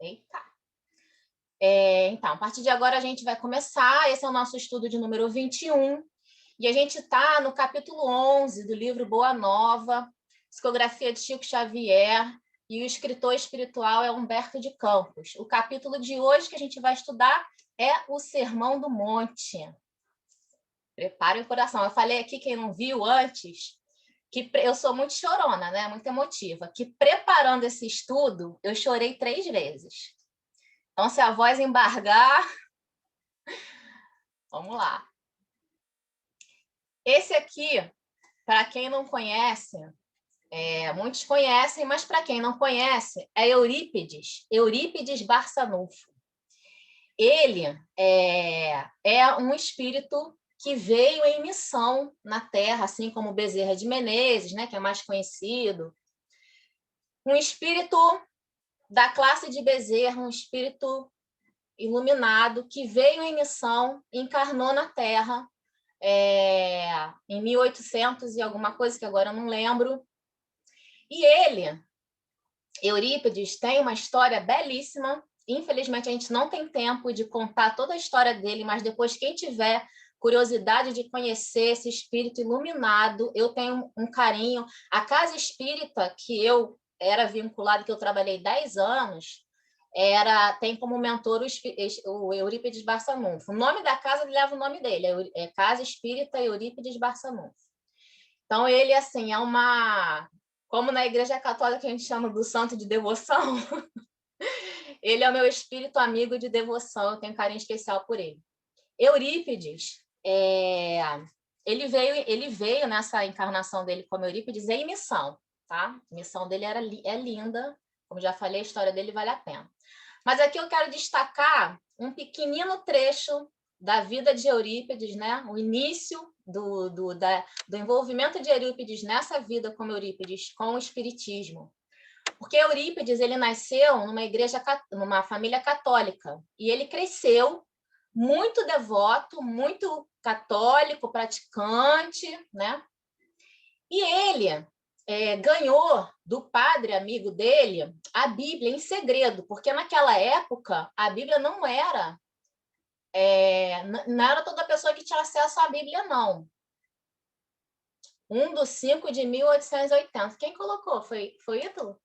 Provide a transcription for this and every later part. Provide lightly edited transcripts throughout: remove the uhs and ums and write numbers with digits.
Eita. Então, a partir de agora a gente vai começar. Esse é o nosso estudo de número 21. E a gente está no capítulo 11 do livro Boa Nova, psicografia de Chico Xavier, e o escritor espiritual é Humberto de Campos. O capítulo de hoje que a gente vai estudar é o Sermão do Monte. Prepare o coração. Eu falei aqui, quem não viu antes, que eu sou muito chorona, né? Muito emotiva, que preparando esse estudo, eu chorei 3 vezes. Então, se a voz embargar, vamos lá. Esse aqui, para quem não conhece, muitos conhecem, mas para quem não conhece, é Eurípides Barçanufo. Ele é um espírito que veio em missão na Terra, assim como Bezerra de Menezes, né, que é mais conhecido. Um espírito da classe de Bezerra, um espírito iluminado que veio em missão, encarnou na Terra em 1800 e alguma coisa, que agora eu não lembro. E ele, Eurípides, tem uma história belíssima. Infelizmente, a gente não tem tempo de contar toda a história dele, mas depois, quem tiver curiosidade de conhecer esse espírito iluminado, eu tenho um carinho. A casa espírita que eu era vinculada, que eu trabalhei 10 anos, tem como mentor o Eurípides Barçanufo. O nome da casa leva o nome dele, é Casa Espírita Eurípides Barçanufo. Então, ele, assim, como na Igreja Católica a gente chama do santo de devoção, ele é o meu espírito amigo de devoção, eu tenho um carinho especial por ele. Eurípides, ele veio nessa encarnação dele como Eurípides em missão, tá? A missão dele é linda, como já falei, a história dele vale a pena. Mas aqui eu quero destacar um pequenino trecho da vida de Eurípides, né? O início do envolvimento de Eurípides nessa vida como Eurípides com o espiritismo. Porque Eurípides ele nasceu numa família católica e ele cresceu muito devoto, muito católico, praticante, né? E ele ganhou do padre amigo dele a Bíblia em segredo, porque naquela época a Bíblia não era toda pessoa que tinha acesso à Bíblia, não. 1/5 de 1880. Quem colocou? Foi Ítalo?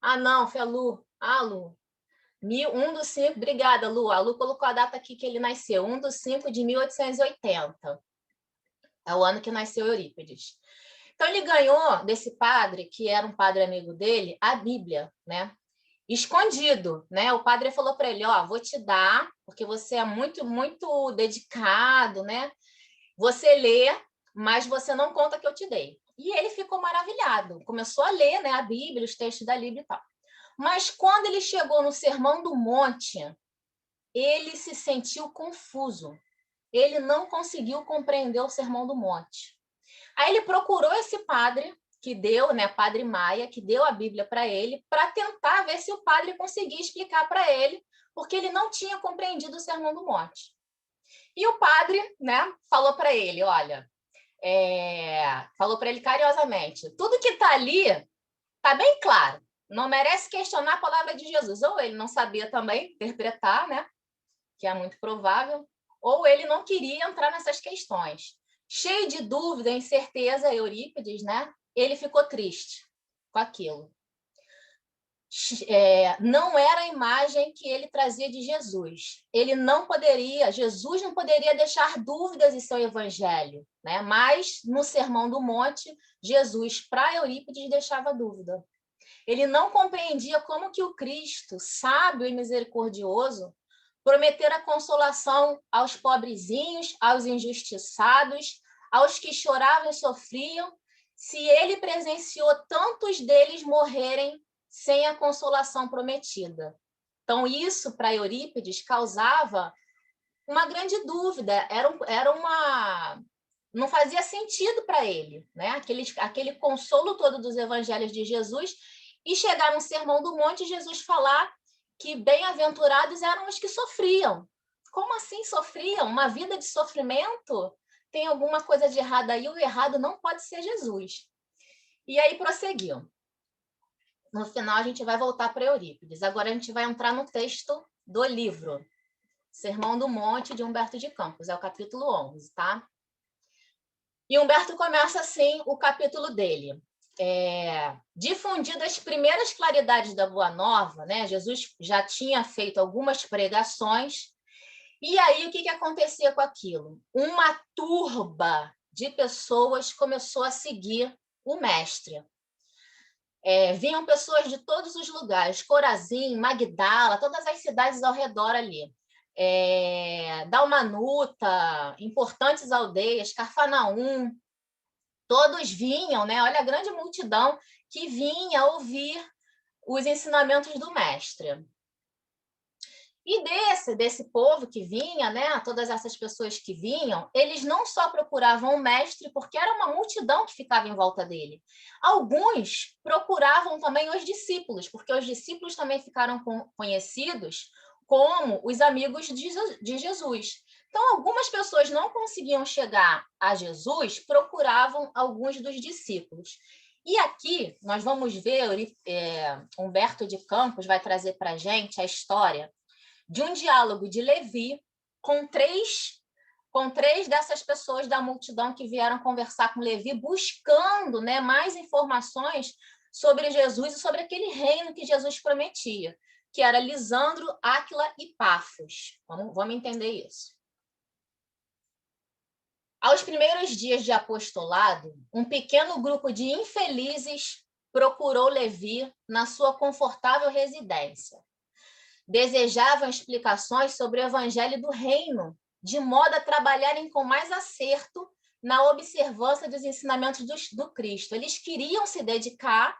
Ah, não, foi a Lu. Ah, Lu. 1/5, obrigada, Lu. A Lu colocou a data aqui que ele nasceu, 1/5 de 1880. É o ano que nasceu Eurípides. Então, ele ganhou desse padre, que era um padre amigo dele, a Bíblia, né? Escondido, né? O padre falou para ele, vou te dar, porque você é muito, muito dedicado, né? Você lê, mas você não conta que eu te dei. E ele ficou maravilhado, começou a ler, né, a Bíblia, os textos da Bíblia e tal. Mas quando ele chegou no Sermão do Monte, ele se sentiu confuso. Ele não conseguiu compreender o Sermão do Monte. Aí ele procurou esse padre que deu, né, Padre Maia, que deu a Bíblia para ele, para tentar ver se o padre conseguia explicar para ele, porque ele não tinha compreendido o Sermão do Monte. E o padre, né, falou para ele, olha, falou para ele carinhosamente, tudo que está ali está bem claro, não merece questionar a palavra de Jesus. Ou ele não sabia também interpretar, né, que é muito provável, ou ele não queria entrar nessas questões. Cheio de dúvida, incerteza, Eurípides, né? Ele ficou triste com aquilo. Não era a imagem que ele trazia de Jesus. Jesus não poderia deixar dúvidas em seu evangelho, né? Mas no Sermão do Monte, Jesus, para Eurípides, deixava dúvida. Ele não compreendia como que o Cristo, sábio e misericordioso, prometer a consolação aos pobrezinhos, aos injustiçados, aos que choravam e sofriam, se ele presenciou tantos deles morrerem sem a consolação prometida. Então, isso, para Eurípides, causava uma grande dúvida, não fazia sentido para ele, né? Aquele consolo todo dos evangelhos de Jesus, e chegar no Sermão do Monte, Jesus falar que bem-aventurados eram os que sofriam. Como assim sofriam? Uma vida de sofrimento? Tem alguma coisa de errado aí? O errado não pode ser Jesus. E aí prosseguiu. no final a gente vai voltar para Eurípides. Agora a gente vai entrar no texto do livro, Sermão do Monte, de Humberto de Campos, é o capítulo 11, tá? E Humberto começa assim o capítulo dele. Difundidas as primeiras claridades da Boa Nova, né? Jesus já tinha feito algumas pregações, e aí o que acontecia com aquilo? Uma turba de pessoas começou a seguir o mestre. Vinham pessoas de todos os lugares, Corazim, Magdala, todas as cidades ao redor ali. Dalmanuta, importantes aldeias, Cafarnaum, todos vinham, né? Olha a grande multidão que vinha ouvir os ensinamentos do mestre. E desse povo que vinha, né, todas essas pessoas que vinham, eles não só procuravam o mestre, porque era uma multidão que ficava em volta dele. Alguns procuravam também os discípulos, porque os discípulos também ficaram conhecidos como os amigos de Jesus. Então, algumas pessoas não conseguiam chegar a Jesus, procuravam alguns dos discípulos. E aqui nós vamos ver, Humberto de Campos vai trazer para a gente a história de um diálogo de Levi com três dessas pessoas da multidão que vieram conversar com Levi, buscando, né, mais informações sobre Jesus e sobre aquele reino que Jesus prometia, que era Lisandro, Áquila e Pafos. Vamos entender isso. Aos primeiros dias de apostolado, um pequeno grupo de infelizes procurou Levi na sua confortável residência. Desejavam explicações sobre o evangelho do reino, de modo a trabalharem com mais acerto na observância dos ensinamentos do Cristo. Eles queriam se dedicar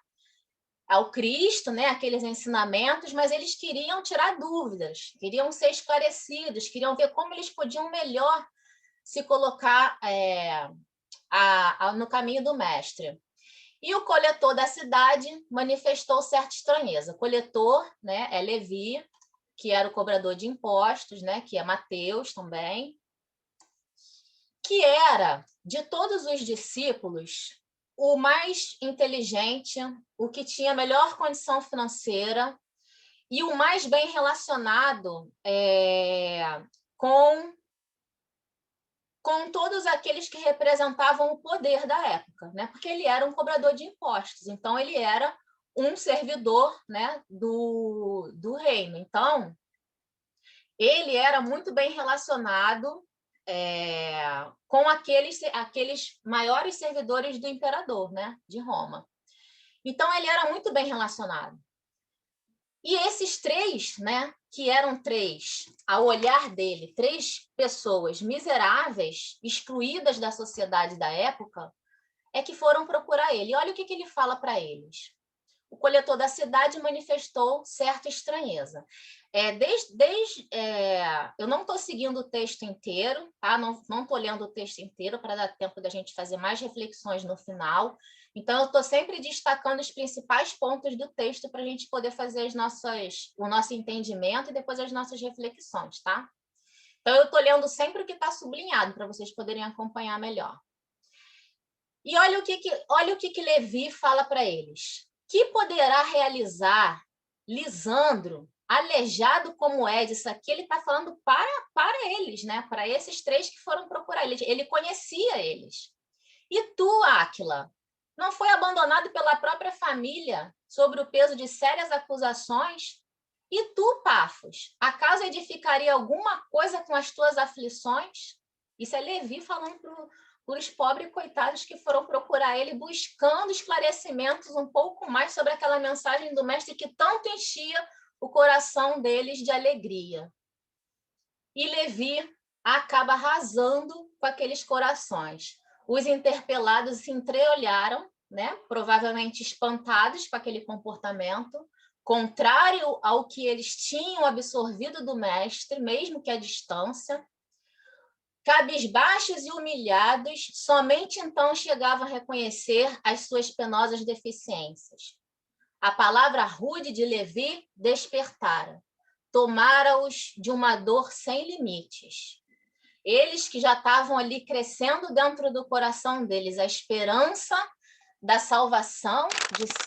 ao Cristo, né, aqueles ensinamentos, mas eles queriam tirar dúvidas, queriam ser esclarecidos, queriam ver como eles podiam melhor se colocar no caminho do mestre. E o coletor da cidade manifestou certa estranheza. O coletor, né, é Levi, que era o cobrador de impostos, né, que é Mateus também, que era, de todos os discípulos, o mais inteligente, o que tinha a melhor condição financeira e o mais bem relacionado com todos aqueles que representavam o poder da época, né? Porque ele era um cobrador de impostos, então ele era um servidor, né, do reino. Então, ele era muito bem relacionado com aqueles maiores servidores do imperador, né, de Roma. Então, ele era muito bem relacionado. E esses três, né, que eram três, ao olhar dele, três pessoas miseráveis, excluídas da sociedade da época, é que foram procurar ele. E olha o que ele fala para eles. O coletor da cidade manifestou certa estranheza. Eu não estou seguindo o texto inteiro, tá? Não estou lendo o texto inteiro para dar tempo da gente fazer mais reflexões no final. Então, eu estou sempre destacando os principais pontos do texto para a gente poder fazer o nosso entendimento e depois as nossas reflexões, tá? Então, eu estou lendo sempre o que está sublinhado para vocês poderem acompanhar melhor. E olha o que Levi fala para eles. Que poderá realizar Lisandro, aleijado como é disso aqui? Ele está falando para eles, né? Para esses três que foram procurar ele. Ele conhecia eles. E tu, Áquila, não foi abandonado pela própria família sob o peso de sérias acusações? E tu, Pafos, acaso edificaria alguma coisa com as tuas aflições? Isso é Levi falando para os pobres coitados que foram procurar ele, buscando esclarecimentos um pouco mais sobre aquela mensagem do mestre que tanto enchia o coração deles de alegria. E Levi acaba arrasando com aqueles corações. Os interpelados se entreolharam, né? Provavelmente espantados com aquele comportamento, contrário ao que eles tinham absorvido do mestre, mesmo que à distância. Cabisbaixos e humilhados, somente então chegavam a reconhecer as suas penosas deficiências. A palavra rude de Levi despertara, tomara-os de uma dor sem limites. Eles que já estavam ali crescendo dentro do coração deles a esperança da salvação,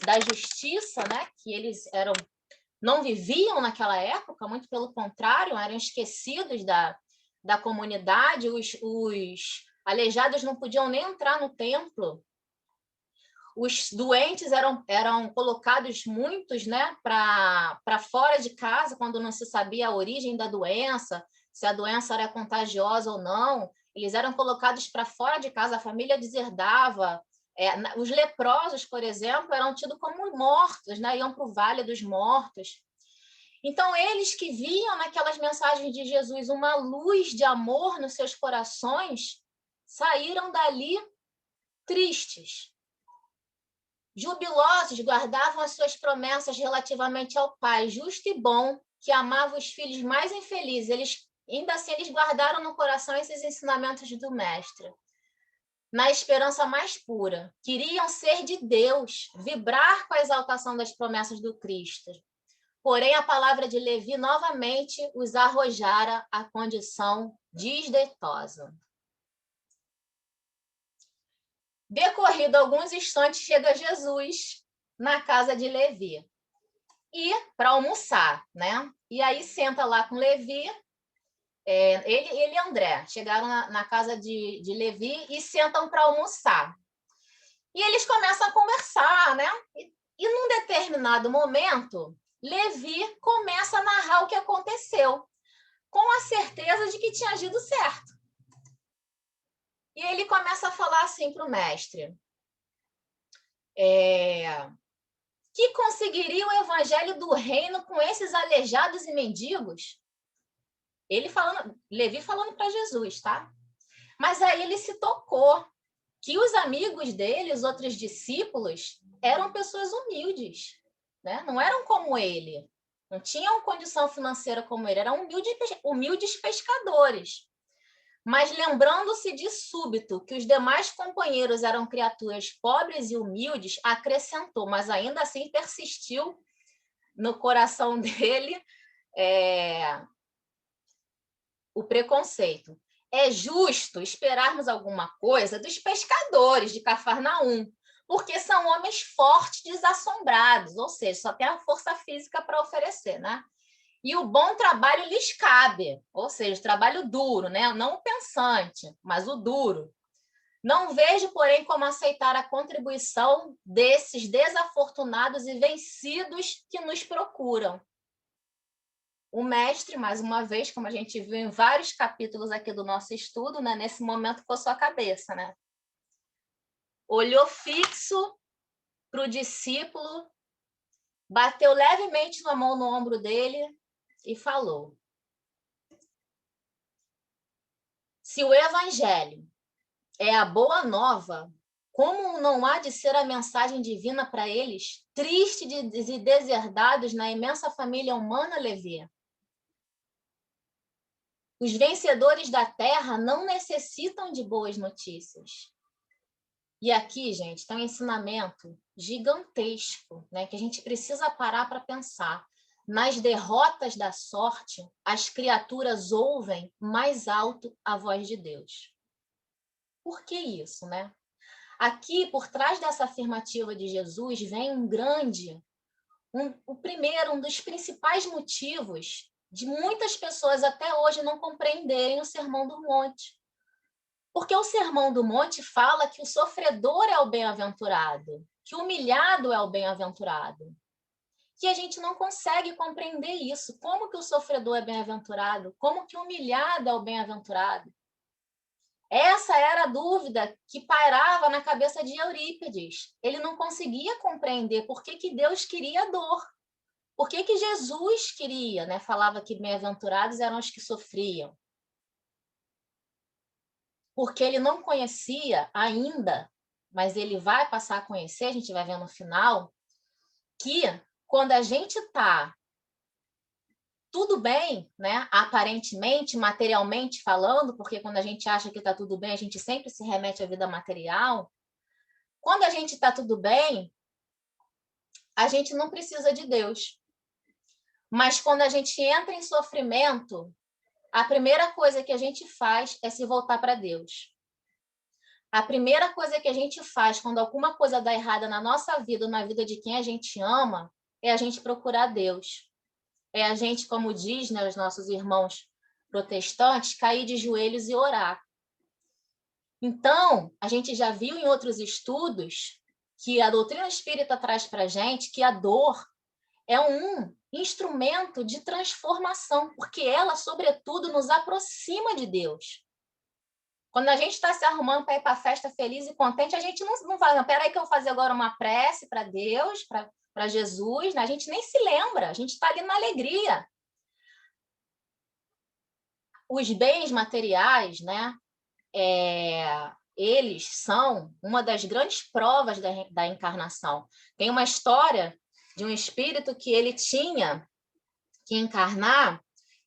da justiça, né? Que eles não viviam naquela época, muito pelo contrário, eram esquecidos da comunidade, os aleijados não podiam nem entrar no templo, os doentes eram colocados muitos, né, para fora de casa, quando não se sabia a origem da doença, se a doença era contagiosa ou não, eles eram colocados para fora de casa, a família deserdava. Os leprosos, por exemplo, eram tidos como mortos, né? Iam para o Vale dos Mortos. Então, eles que viam naquelas mensagens de Jesus uma luz de amor nos seus corações, saíram dali tristes. Jubilosos, guardavam as suas promessas relativamente ao Pai, justo e bom, que amava os filhos mais infelizes. Ainda assim, eles guardaram no coração esses ensinamentos do Mestre. Na esperança mais pura, queriam ser de Deus, vibrar com a exaltação das promessas do Cristo. Porém, a palavra de Levi novamente os arrojara à condição desdeitosa. Decorrido alguns instantes, chega Jesus na casa de Levi e para almoçar, né? E aí senta lá com Levi, ele e André chegaram na casa de Levi e sentam para almoçar. E eles começam a conversar, né? E num determinado momento, Levi começa a narrar o que aconteceu, com a certeza de que tinha agido certo. E ele começa a falar assim para o mestre: que conseguiria o evangelho do reino com esses aleijados e mendigos? Levi falando para Jesus, tá? Mas aí ele se tocou que os amigos dele, os outros discípulos, eram pessoas humildes, né? Não eram como ele, não tinham condição financeira como ele, eram humildes pescadores. Mas lembrando-se de súbito que os demais companheiros eram criaturas pobres e humildes, acrescentou, mas ainda assim persistiu no coração dele o preconceito. É justo esperarmos alguma coisa dos pescadores de Cafarnaum, porque são homens fortes, desassombrados, ou seja, só tem a força física para oferecer, né? E o bom trabalho lhes cabe, ou seja, o trabalho duro, né? Não o pensante, mas o duro. Não vejo, porém, como aceitar a contribuição desses desafortunados e vencidos que nos procuram. O mestre, mais uma vez, como a gente viu em vários capítulos aqui do nosso estudo, né? Nesse momento coçou a cabeça, né? Olhou fixo para o discípulo, bateu levemente uma mão no ombro dele e falou: se o evangelho é a boa nova, como não há de ser a mensagem divina para eles, tristes e deserdados na imensa família humana, Levi? Os vencedores da terra não necessitam de boas notícias. E aqui, gente, tem um ensinamento gigantesco, né, que a gente precisa parar para pensar. Nas derrotas da sorte, as criaturas ouvem mais alto a voz de Deus. Por que isso, né? Aqui, por trás dessa afirmativa de Jesus, vem um dos principais motivos de muitas pessoas até hoje não compreenderem o Sermão do Monte. Porque o Sermão do Monte fala que o sofredor é o bem-aventurado, que o humilhado é o bem-aventurado. E a gente não consegue compreender isso. Como que o sofredor é bem-aventurado? Como que o humilhado é o bem-aventurado? Essa era a dúvida que pairava na cabeça de Eurípides. Ele não conseguia compreender por que Deus queria dor. Por que Jesus queria, né? Falava que bem-aventurados eram os que sofriam. Porque ele não conhecia ainda, mas ele vai passar a conhecer, a gente vai ver no final, que quando a gente está tudo bem, né? Aparentemente, materialmente falando, porque quando a gente acha que está tudo bem, a gente sempre se remete à vida material. Quando a gente está tudo bem, a gente não precisa de Deus. Mas quando a gente entra em sofrimento, a primeira coisa que a gente faz é se voltar para Deus. A primeira coisa que a gente faz quando alguma coisa dá errada na nossa vida, na vida de quem a gente ama, é a gente procurar Deus. É a gente, como diz, né, os nossos irmãos protestantes, cair de joelhos e orar. Então, a gente já viu em outros estudos que a doutrina espírita traz para a gente que a dor é um instrumento de transformação, porque ela, sobretudo, nos aproxima de Deus. Quando a gente está se arrumando para ir para a festa feliz e contente, a gente não fala, não, peraí que eu vou fazer agora uma prece para Deus, para Jesus, né? A gente nem se lembra, a gente está ali na alegria. Os bens materiais, né? Eles são uma das grandes provas da encarnação. Tem uma história de um espírito que ele tinha que encarnar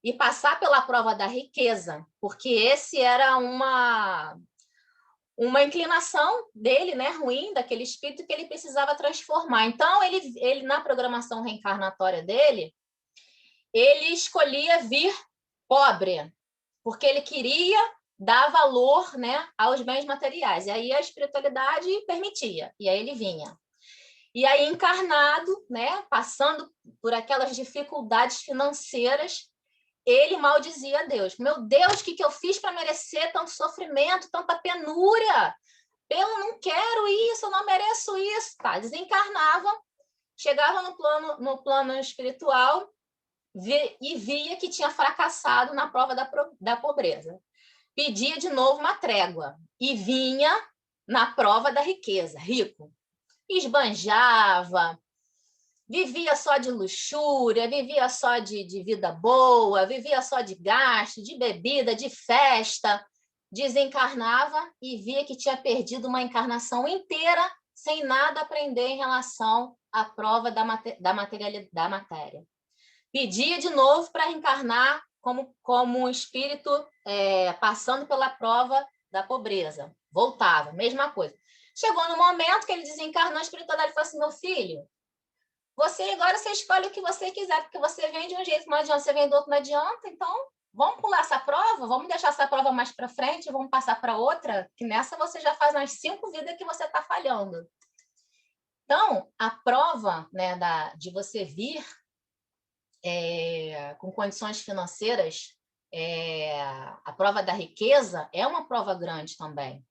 e passar pela prova da riqueza, porque esse era uma inclinação dele, né, ruim, daquele espírito que ele precisava transformar. Então, ele na programação reencarnatória dele, ele escolhia vir pobre, porque ele queria dar valor, né, aos bens materiais. E aí a espiritualidade permitia, e aí ele vinha. E aí, encarnado, né, passando por aquelas dificuldades financeiras, ele maldizia a Deus. Meu Deus, o que eu fiz para merecer tanto sofrimento, tanta penúria? Eu não quero isso, eu não mereço isso. Tá, desencarnava, chegava no plano espiritual e via que tinha fracassado na prova da pobreza. Pedia de novo uma trégua e vinha na prova da riqueza, rico. Esbanjava, vivia só de luxúria, vivia só de vida boa, vivia só de gasto, de bebida, de festa. Desencarnava e via que tinha perdido uma encarnação inteira sem nada aprender em relação à prova da matéria. Pedia de novo para reencarnar como um espírito passando pela prova da pobreza. Voltava, mesma coisa. Chegou no momento que ele desencarnou, a espiritualidade falou assim, meu filho, agora você escolhe o que você quiser, porque você vem de um jeito, não adianta, você vem do outro, não adianta, então vamos pular essa prova, vamos deixar essa prova mais para frente, vamos passar para outra, que nessa você já faz umas 5 vidas que você está falhando. Então, a prova, né, de você vir com condições financeiras, a prova da riqueza é uma prova grande também.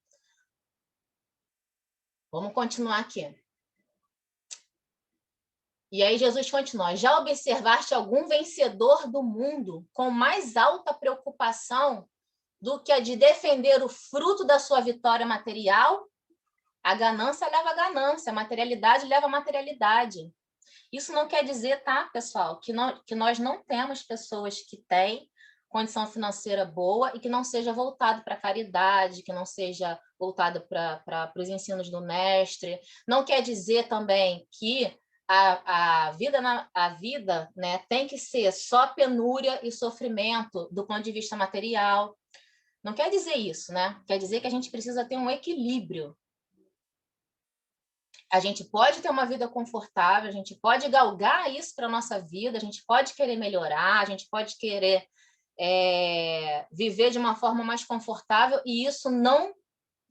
Vamos continuar aqui. E aí Jesus continua, já observaste algum vencedor do mundo com mais alta preocupação do que a de defender o fruto da sua vitória material? A ganância leva a ganância, a materialidade leva a materialidade. Isso não quer dizer, tá, pessoal, que nós não temos pessoas que têm condição financeira boa e que não seja voltado para a caridade, que não seja voltado para os ensinos do mestre. Não quer dizer também que a vida, né, tem que ser só penúria e sofrimento do ponto de vista material. Não quer dizer isso, né? Quer dizer que a gente precisa ter um equilíbrio. A gente pode ter uma vida confortável, a gente pode galgar isso para a nossa vida, a gente pode querer melhorar, a gente pode querer viver de uma forma mais confortável,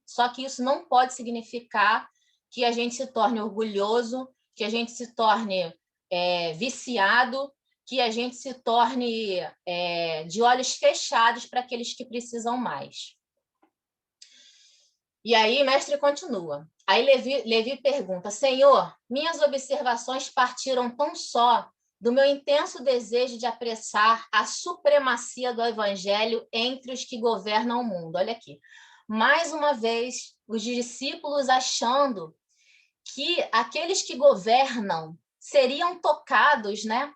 só que isso não pode significar que a gente se torne orgulhoso, que a gente se torne viciado, que a gente se torne de olhos fechados para aqueles que precisam mais. E aí, mestre continua. Aí Levi pergunta, Senhor, minhas observações partiram tão só do meu intenso desejo de apressar a supremacia do evangelho entre os que governam o mundo. Olha aqui. Mais uma vez, os discípulos achando que aqueles que governam seriam tocados, né?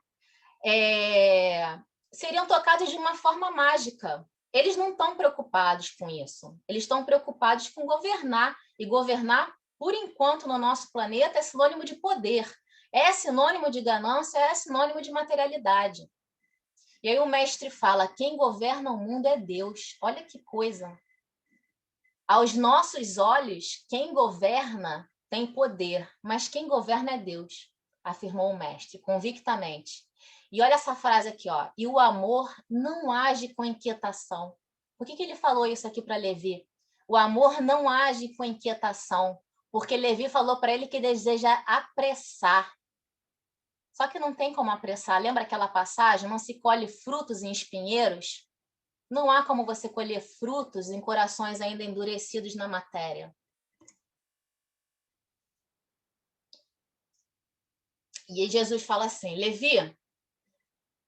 Seriam tocados de uma forma mágica. Eles não estão preocupados com isso. Eles estão preocupados com governar. E governar, por enquanto, no nosso planeta é sinônimo de poder. É sinônimo de ganância, é sinônimo de materialidade. E aí o mestre fala, quem governa o mundo é Deus. Olha que coisa. Aos nossos olhos, quem governa tem poder, mas quem governa é Deus, afirmou o mestre, convictamente. E olha essa frase aqui, ó. E o amor não age com inquietação. Por que ele falou isso aqui para Levi? O amor não age com inquietação, porque Levi falou para ele que deseja apressar. Só que não tem como apressar. Lembra aquela passagem? Não se colhe frutos em espinheiros? Não há como você colher frutos em corações ainda endurecidos na matéria. E Jesus fala assim, Levi,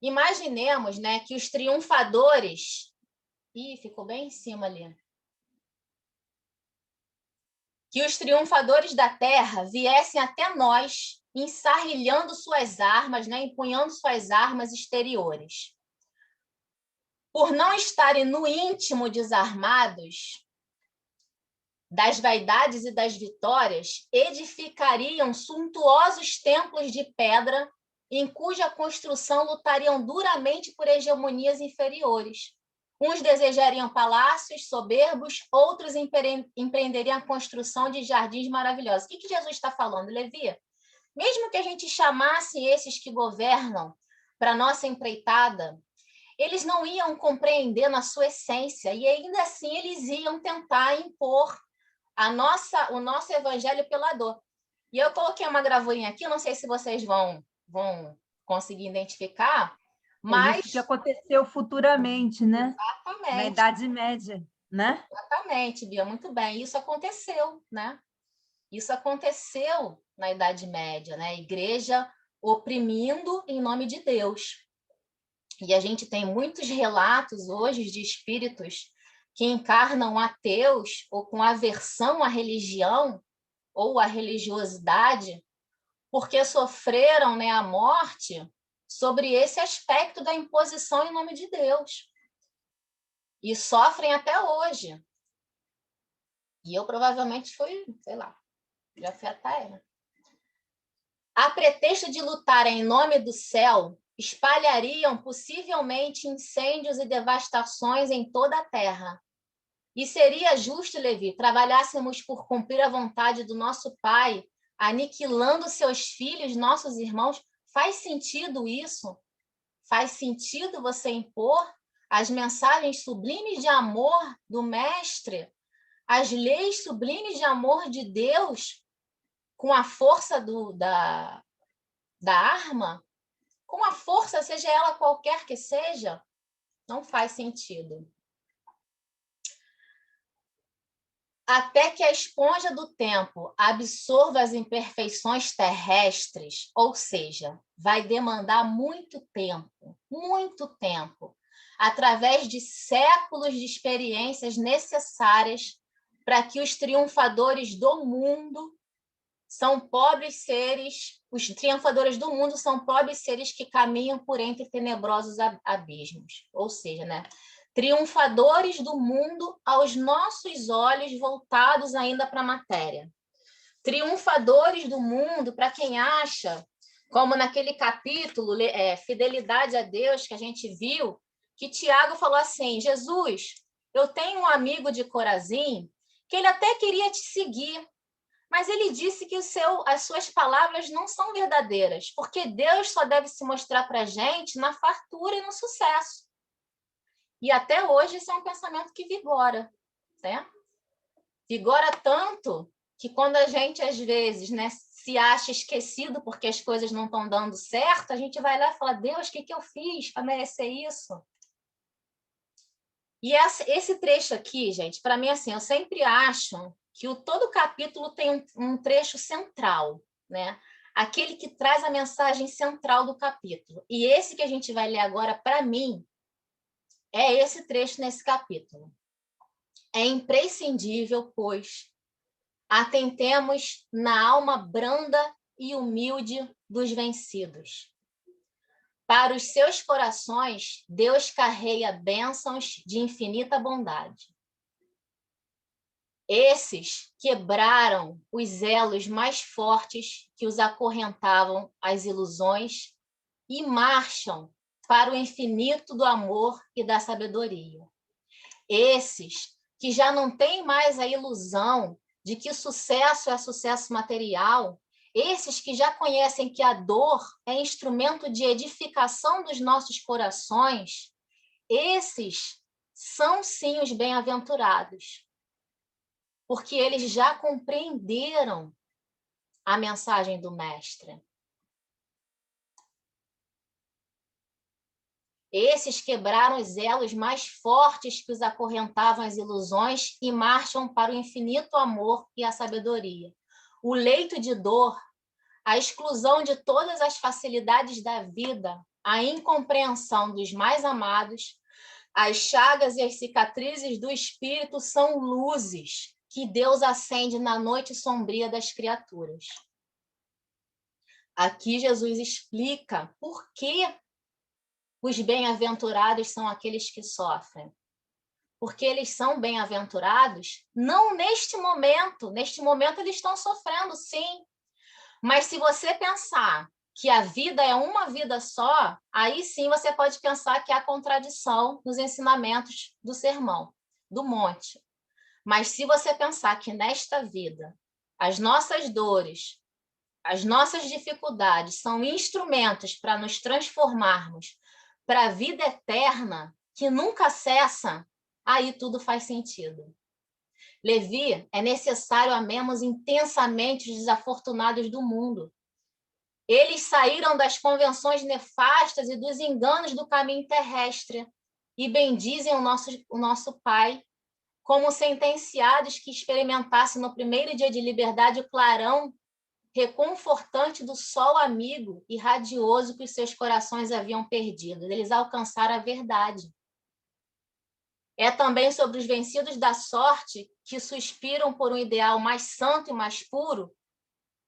imaginemos, né, que os triunfadores... Ih, ficou bem em cima ali. Que os triunfadores da terra viessem até nós, ensarrilhando suas armas, né, empunhando suas armas exteriores. Por não estarem no íntimo desarmados das vaidades e das vitórias, edificariam suntuosos templos de pedra, em cuja construção lutariam duramente por hegemonias inferiores. Uns desejariam palácios soberbos, outros empreenderiam a construção de jardins maravilhosos. O que Jesus está falando, Levi? Mesmo que a gente chamasse esses que governam para a nossa empreitada, eles não iam compreender na sua essência, e ainda assim eles iam tentar impor o nosso evangelho pela dor. E eu coloquei uma gravurinha aqui, não sei se vocês vão conseguir identificar, mas... É isso que aconteceu futuramente, né? Exatamente. Na Idade Média, né? Exatamente, Bia, muito bem. Isso aconteceu, né? Isso aconteceu na Idade Média, né? A igreja oprimindo em nome de Deus. E a gente tem muitos relatos hoje de espíritos que encarnam ateus ou com aversão à religião ou à religiosidade, porque sofreram, né, a morte sobre esse aspecto da imposição em nome de Deus. E sofrem até hoje. E eu provavelmente fui, sei lá, já fui até ela. A pretexto de lutar em nome do céu, espalhariam possivelmente incêndios e devastações em toda a terra. E seria justo, Levi, trabalhássemos por cumprir a vontade do nosso Pai, aniquilando seus filhos, nossos irmãos? Faz sentido isso? Faz sentido você impor as mensagens sublimes de amor do Mestre, as leis sublimes de amor de Deus, com a força da arma? Com a força, seja ela qualquer que seja? Não faz sentido. Até que a esponja do tempo absorva as imperfeições terrestres, ou seja, vai demandar muito tempo, através de séculos de experiências necessárias para que os triunfadores do mundo são pobres seres, os triunfadores do mundo são pobres seres que caminham por entre tenebrosos abismos, ou seja, né? Triunfadores do mundo aos nossos olhos voltados ainda para a matéria. Triunfadores do mundo para quem acha, como naquele capítulo, Fidelidade a Deus, que a gente viu, que Tiago falou assim, Jesus, eu tenho um amigo de Corazim que ele até queria te seguir, mas ele disse que as suas palavras não são verdadeiras, porque Deus só deve se mostrar para a gente na fartura e no sucesso. E até hoje isso é um pensamento que vigora, né? Vigora tanto que quando a gente, às vezes, né, se acha esquecido porque as coisas não estão dando certo, a gente vai lá e fala, Deus, o que eu fiz para merecer isso? E esse trecho aqui, gente, para mim, assim, eu sempre acho que todo capítulo tem um trecho central, né? Aquele que traz a mensagem central do capítulo. E esse que a gente vai ler agora, para mim, é esse trecho nesse capítulo. É imprescindível, pois, atentemos na alma branda e humilde dos vencidos. Para os seus corações, Deus carrega bênçãos de infinita bondade. Esses quebraram os elos mais fortes que os acorrentavam às ilusões e marcham para o infinito do amor e da sabedoria. Esses que já não têm mais a ilusão de que sucesso é sucesso material, esses que já conhecem que a dor é instrumento de edificação dos nossos corações, esses são sim os bem-aventurados. porque eles já compreenderam a mensagem do Mestre. Esses quebraram os elos mais fortes que os acorrentavam às ilusões e marcham para o infinito amor e a sabedoria. O leito de dor, a exclusão de todas as facilidades da vida, a incompreensão dos mais amados, as chagas e as cicatrizes do espírito são luzes que Deus acende na noite sombria das criaturas. Aqui Jesus explica por que os bem-aventurados são aqueles que sofrem. Porque eles são bem-aventurados não neste momento eles estão sofrendo, sim. Mas se você pensar que a vida é uma vida só, aí sim você pode pensar que há contradição nos ensinamentos do sermão, do monte. Mas se você pensar que nesta vida as nossas dores, as nossas dificuldades são instrumentos para nos transformarmos para a vida eterna, que nunca cessa, aí tudo faz sentido. Levi, é necessário amemos intensamente os desafortunados do mundo. Eles saíram das convenções nefastas e dos enganos do caminho terrestre e bendizem o nosso Pai, como sentenciados que experimentassem no primeiro dia de liberdade o clarão reconfortante do sol amigo e radioso que os seus corações haviam perdido. Eles alcançaram a verdade. É também sobre os vencidos da sorte que suspiram por um ideal mais santo e mais puro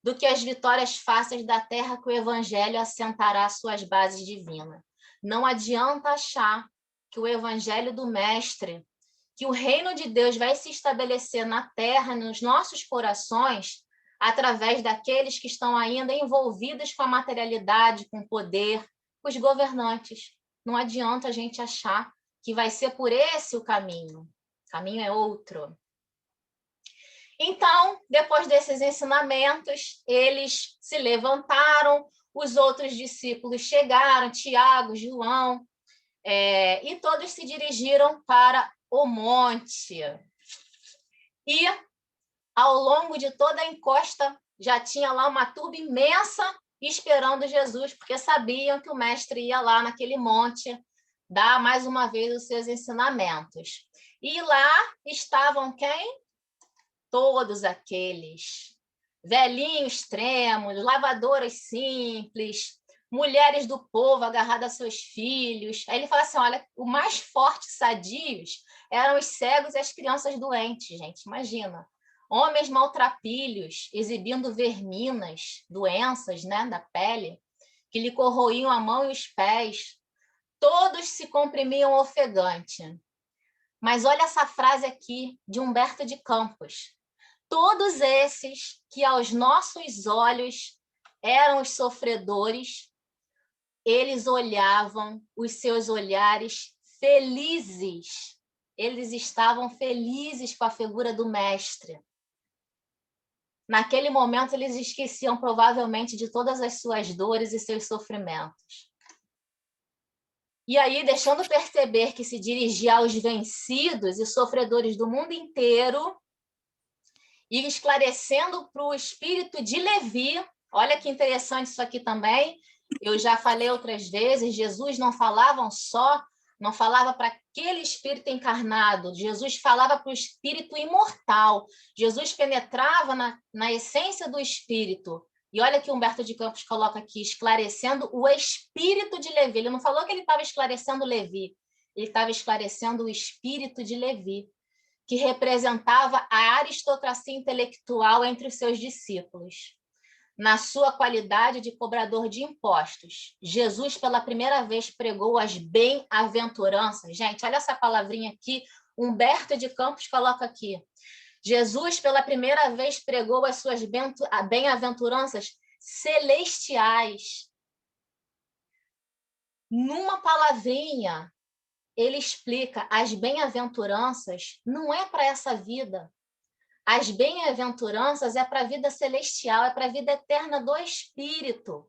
do que as vitórias fáceis da terra que o evangelho assentará suas bases divinas. Não adianta achar que o evangelho do Mestre, que o reino de Deus vai se estabelecer na terra, nos nossos corações, através daqueles que estão ainda envolvidos com a materialidade, com o poder, os governantes. Não adianta a gente achar que vai ser por esse o caminho. O caminho é outro. Então, depois desses ensinamentos, eles se levantaram, os outros discípulos chegaram, Tiago, João, e todos se dirigiram para o monte. E ao longo de toda a encosta, já tinha lá uma turba imensa esperando Jesus, porque sabiam que o mestre ia lá naquele monte dar mais uma vez os seus ensinamentos. E lá estavam quem? Todos aqueles velhinhos extremos, lavadoras simples, mulheres do povo agarradas a seus filhos. Aí ele fala assim, olha, o mais fortes sadios eram os cegos e as crianças doentes, gente, imagina. Homens maltrapilhos, exibindo verminas, doenças, né, da pele, que lhe corroíam a mão e os pés. Todos se comprimiam ofegante. Mas olha essa frase aqui de Humberto de Campos. Todos esses que aos nossos olhos eram os sofredores, eles olhavam os seus olhares felizes. Eles estavam felizes com a figura do mestre. Naquele momento, eles esqueciam provavelmente de todas as suas dores e seus sofrimentos. E aí, deixando perceber que se dirigia aos vencidos e sofredores do mundo inteiro, e esclarecendo para o espírito de Levi, olha que interessante isso aqui também, eu já falei outras vezes, Jesus não falava para aquele espírito encarnado, Jesus falava para o espírito imortal, Jesus penetrava na essência do espírito. E olha que Humberto de Campos coloca aqui, esclarecendo o espírito de Levi. Ele não falou que ele estava esclarecendo Levi, ele estava esclarecendo o espírito de Levi, que representava a aristocracia intelectual entre os seus discípulos. Na sua qualidade de cobrador de impostos, Jesus, pela primeira vez, pregou as bem-aventuranças. Gente, olha essa palavrinha aqui, Humberto de Campos coloca aqui. Jesus, pela primeira vez, pregou as suas bem-aventuranças celestiais. Numa palavrinha, ele explica, as bem-aventuranças não é para essa vida. As bem-aventuranças é para a vida celestial, é para a vida eterna do Espírito.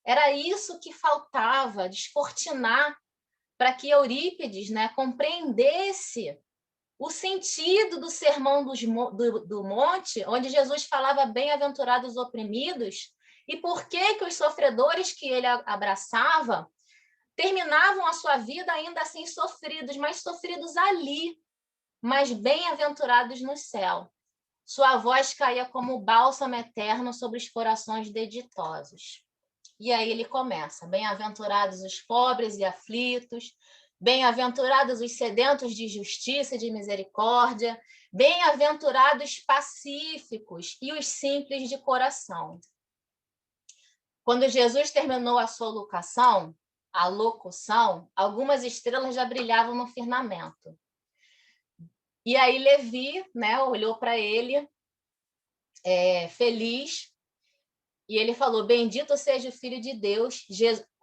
Era isso que faltava, descortinar, para que Eurípides, né, compreendesse o sentido do Sermão do Monte, onde Jesus falava bem-aventurados os oprimidos, e por que os sofredores que ele abraçava terminavam a sua vida ainda assim sofridos, mas sofridos ali, mas bem-aventurados no céu. Sua voz caía como bálsamo eterno sobre os corações deditosos. E aí ele começa: bem-aventurados os pobres e aflitos, bem-aventurados os sedentos de justiça e de misericórdia, bem-aventurados pacíficos e os simples de coração. Quando Jesus terminou a sua locução, algumas estrelas já brilhavam no firmamento. E aí Levi, né, olhou para ele, feliz, e ele falou: bendito seja o Filho de Deus.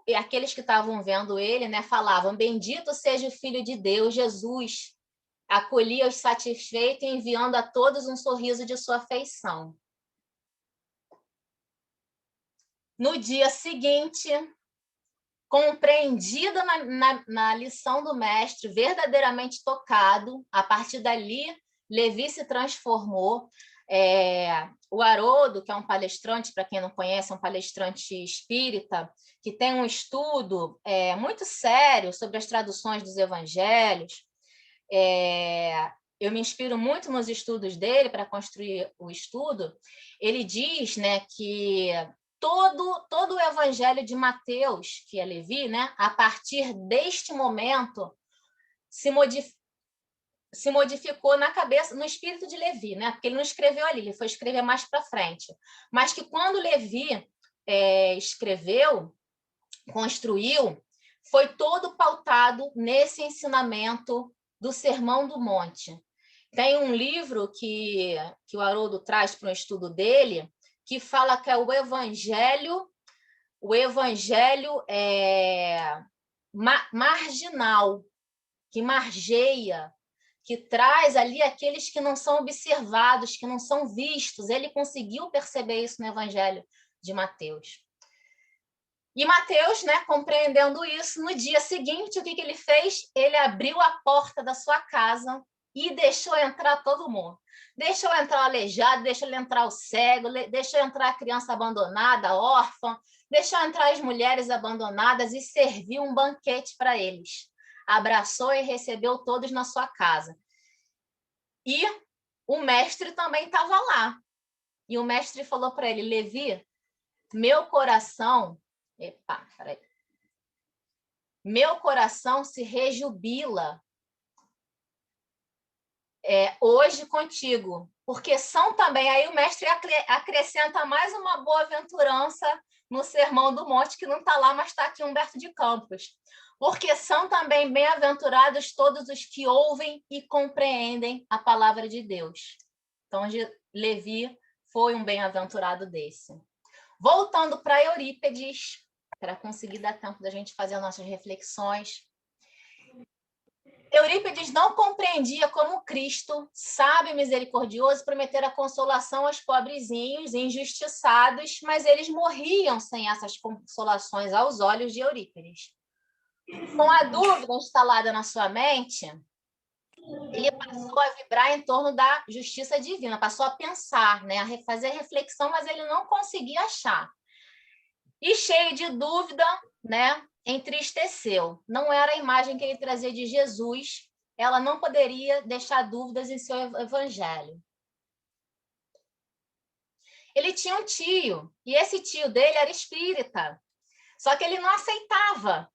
E aqueles que estavam vendo ele, né, falavam: bendito seja o Filho de Deus, Jesus. Acolhia-os satisfeito, enviando a todos um sorriso de sua afeição. No dia seguinte, compreendido na lição do mestre, verdadeiramente tocado, a partir dali, Levi se transformou. O Haroldo, que é um palestrante, para quem não conhece, é um palestrante espírita, que tem um estudo muito sério sobre as traduções dos evangelhos. Eu me inspiro muito nos estudos dele para construir o estudo. Ele diz, né, que todo o evangelho de Mateus, que é Levi, né, a partir deste momento se modificou na cabeça, no espírito de Levi, né? Porque ele não escreveu ali, ele foi escrever mais para frente. Mas que quando Levi escreveu, construiu, foi todo pautado nesse ensinamento do Sermão do Monte. Tem um livro que o Haroldo traz para um estudo dele, que fala que é o evangelho marginal, que margeia, que traz ali aqueles que não são observados, que não são vistos. Ele conseguiu perceber isso no evangelho de Mateus. E Mateus, né, compreendendo isso, no dia seguinte, o que ele fez? Ele abriu a porta da sua casa e deixou entrar todo mundo. Deixou entrar o aleijado, deixou entrar o cego, deixou entrar a criança abandonada, órfã, deixou entrar as mulheres abandonadas e serviu um banquete para eles. Abraçou e recebeu todos na sua casa. E o mestre também estava lá. E o mestre falou para ele: Levi, meu coração... Meu coração se rejubila hoje contigo, porque são também... Aí o mestre acrescenta mais uma boa-aventurança no Sermão do Monte, que não está lá, mas está aqui Humberto de Campos. Porque são também bem-aventurados todos os que ouvem e compreendem a palavra de Deus. Então, Levi foi um bem-aventurado desse. Voltando para Eurípides, para conseguir dar tempo da gente fazer as nossas reflexões. Eurípides não compreendia como Cristo, sábio e misericordioso, prometera consolação aos pobrezinhos injustiçados, mas eles morriam sem essas consolações aos olhos de Eurípides. Com a dúvida instalada na sua mente, ele passou a vibrar em torno da justiça divina, passou a pensar, né, a fazer reflexão, mas ele não conseguia achar. E cheio de dúvida, né, entristeceu. Não era a imagem que ele trazia de Jesus, ela não poderia deixar dúvidas em seu evangelho. Ele tinha um tio, e esse tio dele era espírita, só que ele não aceitava,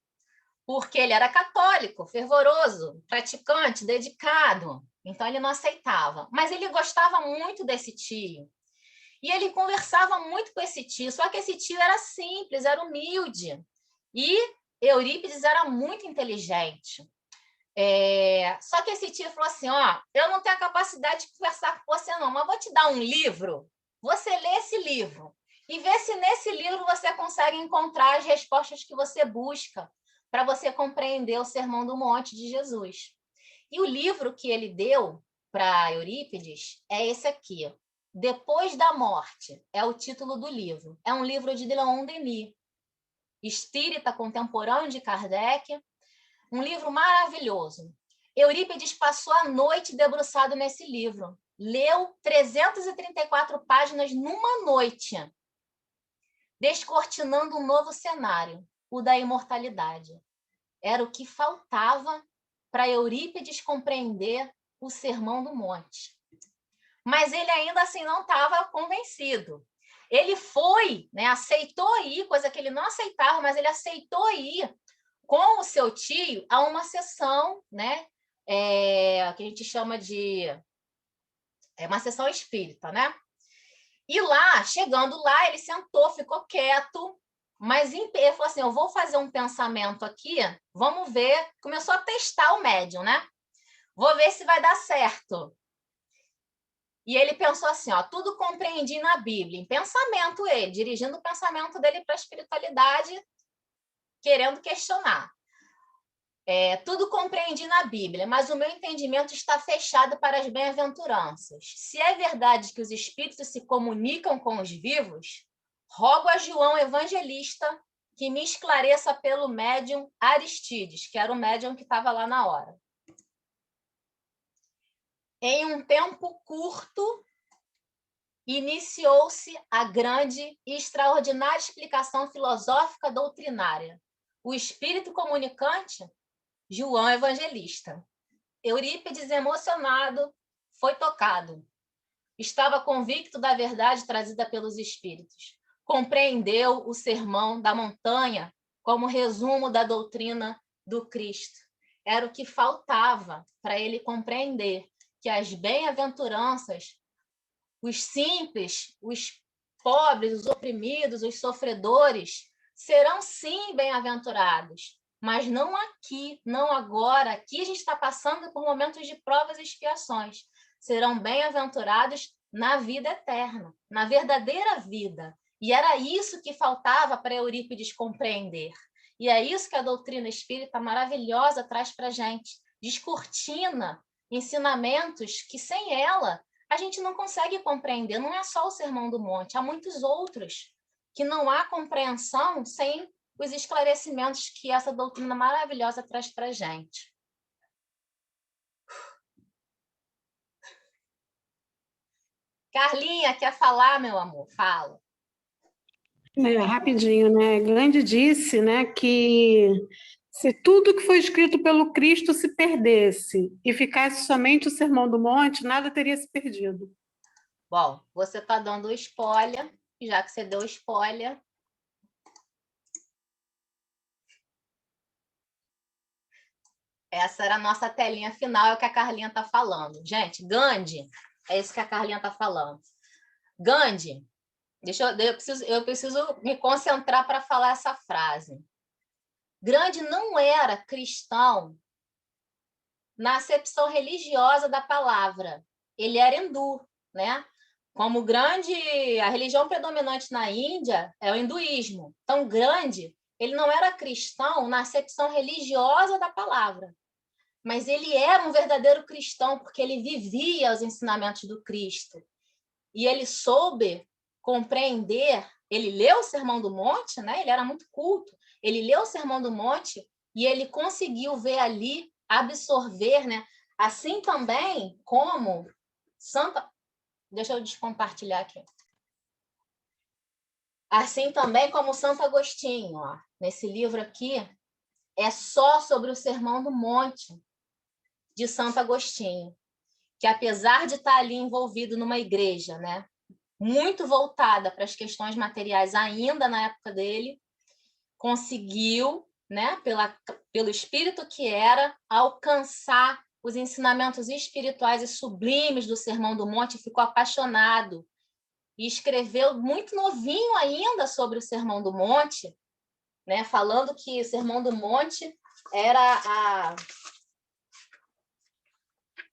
porque ele era católico, fervoroso, praticante, dedicado. Então, ele não aceitava. Mas ele gostava muito desse tio. E ele conversava muito com esse tio, só que esse tio era simples, era humilde. E Eurípides era muito inteligente. Só que esse tio falou assim: eu não tenho a capacidade de conversar com você não, mas vou te dar um livro, você lê esse livro e vê se nesse livro você consegue encontrar as respostas que você busca para você compreender o Sermão do Monte de Jesus. E o livro que ele deu para Eurípides é esse aqui, Depois da Morte, é o título do livro. É um livro de Leon Denis, espírita contemporâneo de Kardec, um livro maravilhoso. Eurípides passou a noite debruçado nesse livro. Leu 334 páginas numa noite, descortinando um novo cenário, o da imortalidade. Era o que faltava para Eurípides compreender o Sermão do Monte. Mas ele ainda assim não estava convencido. Ele foi, né, aceitou ir, coisa que ele não aceitava, mas ele aceitou ir com o seu tio a uma sessão, né, que a gente chama de uma sessão espírita, né? E lá, chegando lá, ele sentou, ficou quieto, mas ele falou assim, eu vou fazer um pensamento aqui, vamos ver. Começou a testar o médium, né? Vou ver se vai dar certo. E ele pensou assim, ó, tudo compreendi na Bíblia, em pensamento ele, dirigindo o pensamento dele para a espiritualidade, querendo questionar. Tudo compreendi na Bíblia, mas o meu entendimento está fechado para as bem-aventuranças. Se é verdade que os espíritos se comunicam com os vivos, rogo a João Evangelista que me esclareça pelo médium Aristides, que era o médium que estava lá na hora. Em um tempo curto, iniciou-se a grande e extraordinária explicação filosófica doutrinária. O espírito comunicante, João Evangelista. Eurípides, emocionado, foi tocado. Estava convicto da verdade trazida pelos espíritos. Compreendeu o sermão da montanha como resumo da doutrina do Cristo. Era o que faltava para ele compreender que as bem-aventuranças, os simples, os pobres, os oprimidos, os sofredores, serão sim bem-aventurados, mas não aqui, não agora. Aqui a gente está passando por momentos de provas e expiações. Serão bem-aventurados na vida eterna, na verdadeira vida. E era isso que faltava para Eurípides compreender. E é isso que a doutrina espírita maravilhosa traz para a gente. Descortina ensinamentos que, sem ela, a gente não consegue compreender. Não é só o Sermão do Monte, há muitos outros que não há compreensão sem os esclarecimentos que essa doutrina maravilhosa traz para a gente. Carlinha, quer falar, meu amor? Fala. Rapidinho, né? Gandhi disse, né, que se tudo que foi escrito pelo Cristo se perdesse e ficasse somente o Sermão do Monte, nada teria se perdido. Bom, você está dando spoiler, já que você deu spoiler. Essa era a nossa telinha final, é o que a Carlinha está falando. Gente, Gandhi, é isso que a Carlinha está falando. Gandhi, eu preciso me concentrar para falar essa frase. Gandhi não era cristão na acepção religiosa da palavra. Ele era hindu, né? Como a religião predominante na Índia é o hinduísmo. Então, Gandhi, ele não era cristão na acepção religiosa da palavra, mas ele era um verdadeiro cristão porque ele vivia os ensinamentos do Cristo. E ele soube compreender, ele leu o Sermão do Monte, né? Ele era muito culto, ele leu o Sermão do Monte e ele conseguiu ver ali, absorver, né? Assim também como Santa... Deixa eu descompartilhar aqui. Assim também como Santo Agostinho, ó, nesse livro aqui, é só sobre o Sermão do Monte de Santo Agostinho, que apesar de estar ali envolvido numa igreja, né, muito voltada para as questões materiais ainda na época dele, conseguiu, né, pelo espírito que era, alcançar os ensinamentos espirituais e sublimes do Sermão do Monte, ficou apaixonado e escreveu muito novinho ainda sobre o Sermão do Monte, né, falando que o Sermão do Monte era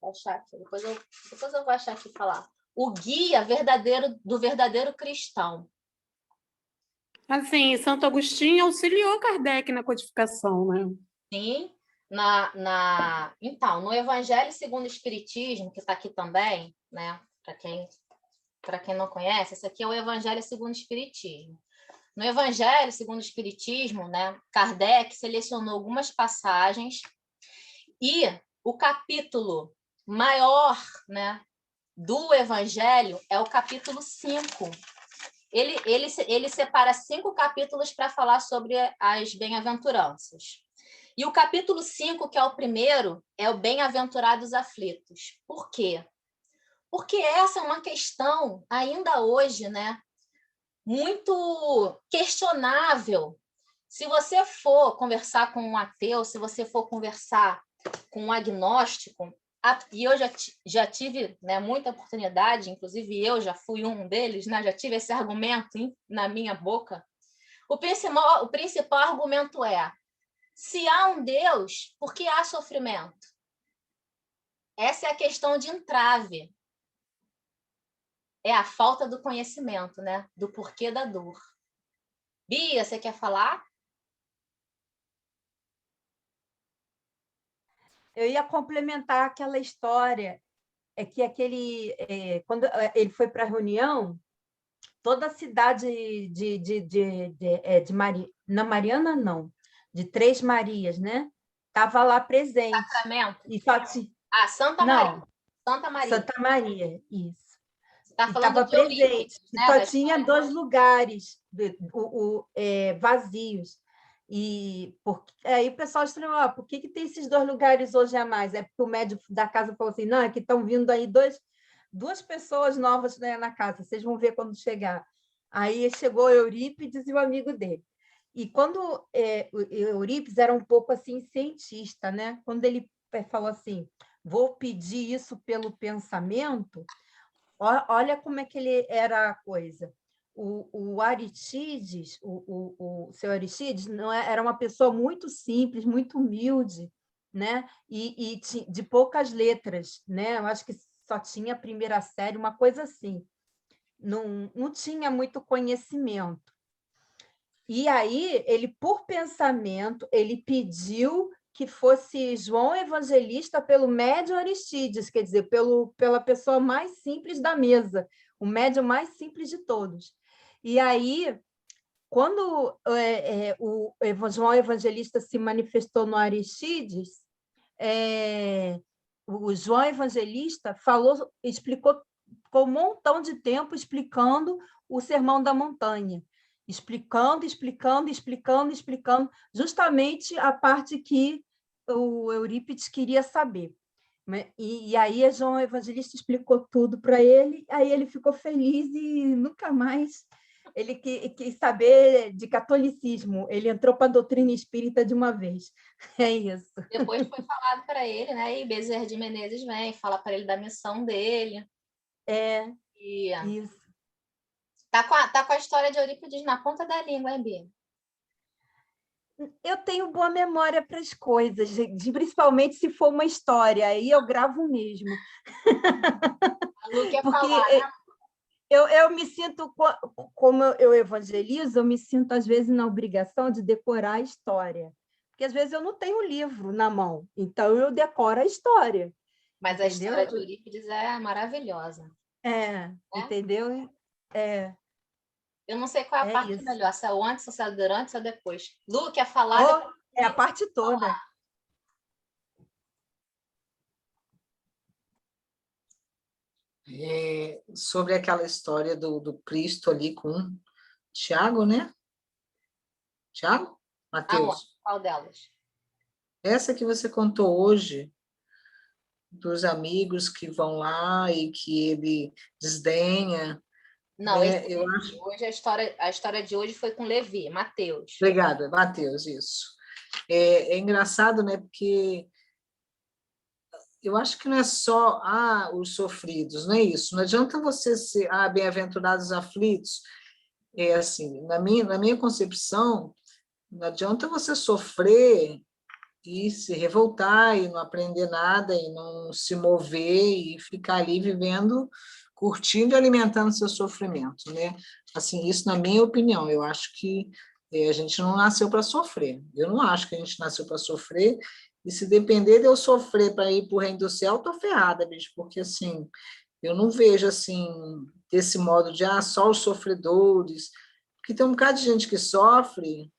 Vou achar aqui, depois eu vou achar aqui falar. O guia do verdadeiro cristão. Assim, Santo Agostinho auxiliou Kardec na codificação, né? Sim. Então, no Evangelho segundo o Espiritismo, que está aqui também, né? Para quem não conhece, esse aqui é o Evangelho segundo o Espiritismo. No Evangelho segundo o Espiritismo, né, Kardec selecionou algumas passagens e o capítulo maior, né, do Evangelho é o capítulo 5. Ele separa 5 capítulos para falar sobre as bem-aventuranças. E o capítulo 5, que é o primeiro, é o Bem-aventurados aflitos. Por quê? Porque essa é uma questão, ainda hoje, né, muito questionável. Se você for conversar com um ateu, se você for conversar com um agnóstico, e eu já tive, né, muita oportunidade, inclusive eu já fui um deles, né, já tive esse argumento na minha boca. O principal argumento é: se há um Deus, por que há sofrimento? Essa é a questão de entrave. É a falta do conhecimento, né, do porquê da dor. Bia, você quer falar? Eu ia complementar aquela história, que quando ele foi para a reunião, toda a cidade de Maria, na Mariana, não, de Três Marias, né? Estava lá presente. Sacramento? E só tinha... Santa Maria. Não, Santa Maria. Santa Maria, isso. Você está falando estava de Eurípides, presente. né? Só tinha 2 lugares vazios. E aí o pessoal estranhou, por que tem esses 2 lugares hoje a mais? É porque o médico da casa falou assim, não, é que estão vindo aí 2 pessoas novas, né, na casa, vocês vão ver quando chegar. Aí chegou Eurípides e o amigo dele. E quando o Eurípides era um pouco assim cientista, né? Quando ele falou assim, vou pedir isso pelo pensamento, olha como é que ele era a coisa. O Aristides, o seu Aristides, não era uma pessoa muito simples, muito humilde, né? E de poucas letras, né? Eu acho que só tinha a primeira série, uma coisa assim. Não tinha muito conhecimento. E aí, ele, por pensamento, ele pediu que fosse João Evangelista pelo médium Aristides, quer dizer, pela pessoa mais simples da mesa, o médium mais simples de todos. E aí, quando o João Evangelista se manifestou no Aristides, o João Evangelista explicou, ficou um montão de tempo explicando o Sermão da Montanha, explicando, justamente a parte que o Eurípides queria saber. E aí João Evangelista explicou tudo para ele, aí ele ficou feliz e nunca mais ele quis saber de catolicismo, ele entrou para a doutrina espírita de uma vez. É isso. Depois foi falado para ele, né? E Bezerra de Menezes vem, fala para ele da missão dele. Isso. Tá com a história de Eurípides na ponta da língua, hein, Bia? Eu tenho boa memória para as coisas, principalmente se for uma história, aí eu gravo mesmo. A Lu quer porque falar, né? eu me sinto, como eu evangelizo, eu me sinto, às vezes, na obrigação de decorar a história. Porque, às vezes, eu não tenho o livro na mão, então eu decoro a história. Mas entendeu? A história de Eurípides é maravilhosa. Entendeu? Eu não sei qual é a parte isso. melhor, se é o antes, se é o durante, se é depois. Lu, quer falar? É a parte toda. Sobre aquela história do Cristo ali com Tiago, né? Tiago? Mateus? Qual delas? Essa que você contou hoje, dos amigos que vão lá e que ele desdenha. Não, eu acho... hoje a história de hoje foi com Levi, Mateus. Obrigada, Mateus, isso. É engraçado, né? Porque eu acho que não é só os sofridos, não é isso. Não adianta você ser bem-aventurados aflitos. É assim, na minha concepção, não adianta você sofrer e se revoltar e não aprender nada e não se mover e ficar ali vivendo, curtindo e alimentando seu sofrimento, né? Assim, isso na minha opinião, eu acho que a gente não nasceu para sofrer. Eu não acho que a gente nasceu para sofrer, e se depender de eu sofrer para ir para o reino do céu, eu tô ferrada, bicho, porque assim, eu não vejo assim, desse modo de só os sofredores, porque tem um bocado de gente que sofre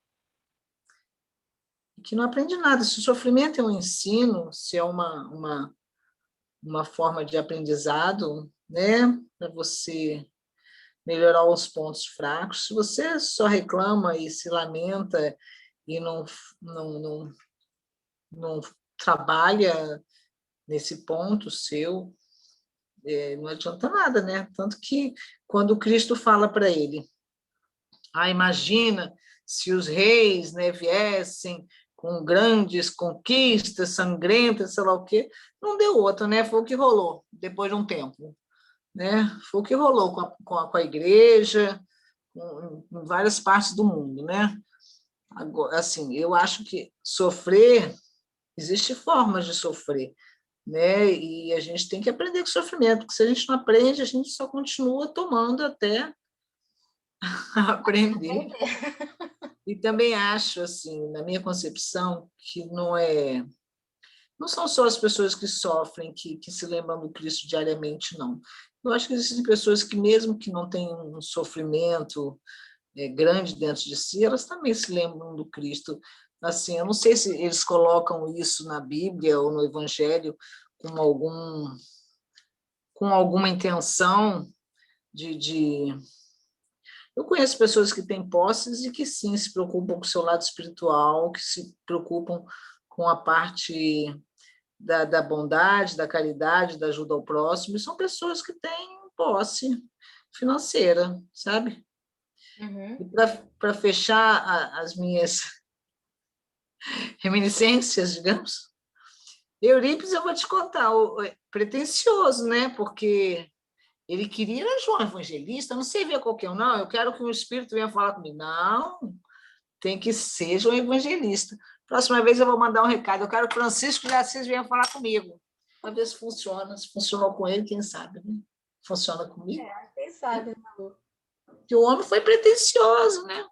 que não aprende nada. Se o sofrimento é um ensino, se é uma forma de aprendizado, né, para você melhorar os pontos fracos, se você só reclama e se lamenta e não trabalha nesse ponto seu, não adianta nada, né? Tanto que quando Cristo fala para ele, imagina se os reis, né, viessem com grandes conquistas, sangrentas, sei lá o quê, não deu outra, né? Foi o que rolou depois de um tempo, né? Foi o que rolou com a igreja, em várias partes do mundo, né? Agora, assim, eu acho que sofrer, existe formas de sofrer, né? E a gente tem que aprender com o sofrimento, porque se a gente não aprende, a gente só continua tomando até aprender. E também acho, assim, na minha concepção, que não são só as pessoas que sofrem, que se lembram do Cristo diariamente, não. Eu acho que existem pessoas que, mesmo que não tenham um sofrimento grande dentro de si, elas também se lembram do Cristo. Assim, eu não sei se eles colocam isso na Bíblia ou no Evangelho com alguma intenção de... Eu conheço pessoas que têm posses e que, sim, se preocupam com o seu lado espiritual, que se preocupam com a parte da bondade, da caridade, da ajuda ao próximo, e são pessoas que têm posse financeira, sabe? Uhum. E para fechar as minhas reminiscências, digamos, Eurípides, eu vou te contar, pretensioso, né? Porque ele queria era João Evangelista, não servia qualquer um, não, eu quero que o Espírito venha falar comigo. Não, tem que ser João Evangelista. Próxima vez eu vou mandar um recado, eu quero que Francisco de Assis venha falar comigo. Para ver se funciona, se funcionou com ele, quem sabe, né? Funciona comigo? Quem sabe, Malu? Porque o homem foi pretensioso, né?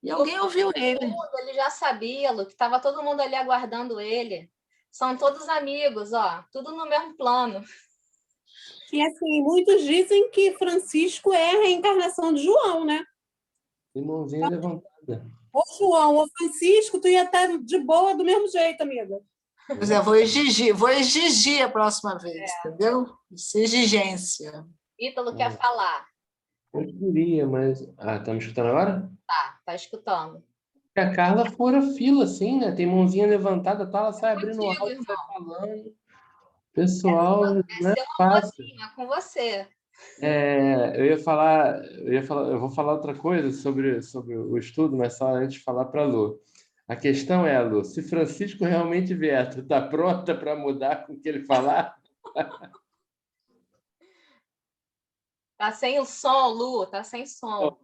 E alguém ouviu ele. Ele já sabia, Lu, que estava todo mundo ali aguardando ele. São todos amigos, ó, tudo no mesmo plano. E assim, muitos dizem que Francisco é a reencarnação de João, né? Tem mãozinha levantada. Ou João ou Francisco, tu ia estar de boa do mesmo jeito, amiga. Pois é, vou exigir a próxima vez, entendeu? Isso é exigência. Ítalo quer falar. Eu queria, mas... tá me escutando agora? Tá escutando. A Carla fora fila, assim, né? Tem mãozinha levantada, tá? Ela sai abrindo o Contigo, áudio, sai irmão. falando. Pessoal, não é Ser uma fácil. mocinha com você. Eu vou falar outra coisa sobre o estudo, mas só antes de falar para a Lu. A questão é, Lu, se Francisco realmente vier, tu tá pronta para mudar com o que ele falar? Tá sem o som, Lu, tá sem som.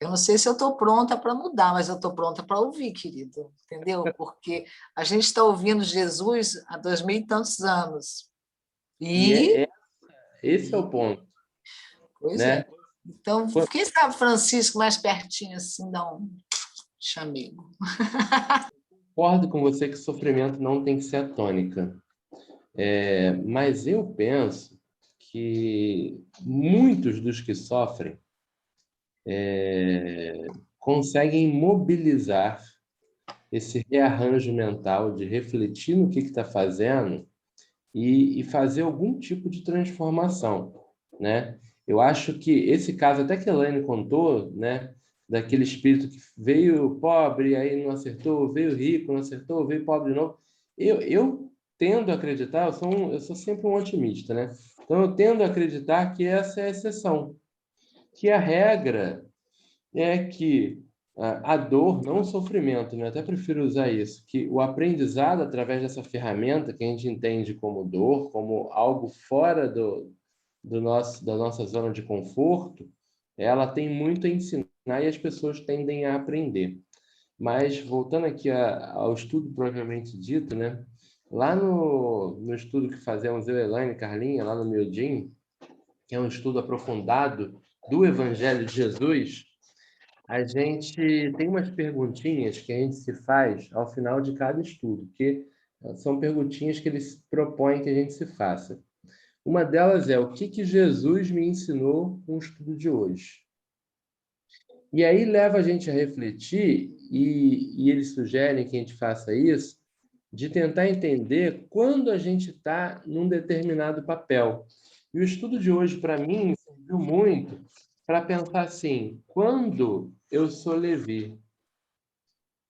Eu não sei se eu estou pronta para mudar, mas eu estou pronta para ouvir, querido, entendeu? Porque a gente está ouvindo Jesus há 2000 e tantos anos. Esse é o ponto. Pois né? é. Então, quem sabe Francisco mais pertinho, assim, dá um chamego. Concordo com você que o sofrimento não tem que ser a tônica. Mas eu penso que muitos dos que sofrem conseguem mobilizar esse rearranjo mental de refletir no que está fazendo e fazer algum tipo de transformação, né? Eu acho que esse caso, até que a Elaine contou, né, daquele espírito que veio pobre, aí não acertou, veio rico, não acertou, veio pobre de novo. Eu tendo a acreditar, eu sou sempre um otimista, né? Então eu tendo a acreditar que essa é a exceção, que a regra é que a dor, não o sofrimento, né? Eu até prefiro usar isso, que o aprendizado através dessa ferramenta que a gente entende como dor, como algo fora da nossa zona de conforto, ela tem muito a ensinar e as pessoas tendem a aprender. Mas, voltando aqui ao estudo propriamente dito, né? Lá no estudo que fazemos eu, Elaine e Carlinha, lá no Miudinho, que é um estudo aprofundado do Evangelho de Jesus, a gente tem umas perguntinhas que a gente se faz ao final de cada estudo, que são perguntinhas que eles propõem que a gente se faça. Uma delas é: o que Jesus me ensinou com o estudo de hoje? E aí leva a gente a refletir, e eles sugerem que a gente faça isso, de tentar entender quando a gente está num determinado papel. E o estudo de hoje, para mim, serviu muito para pensar assim, quando eu sou Levi,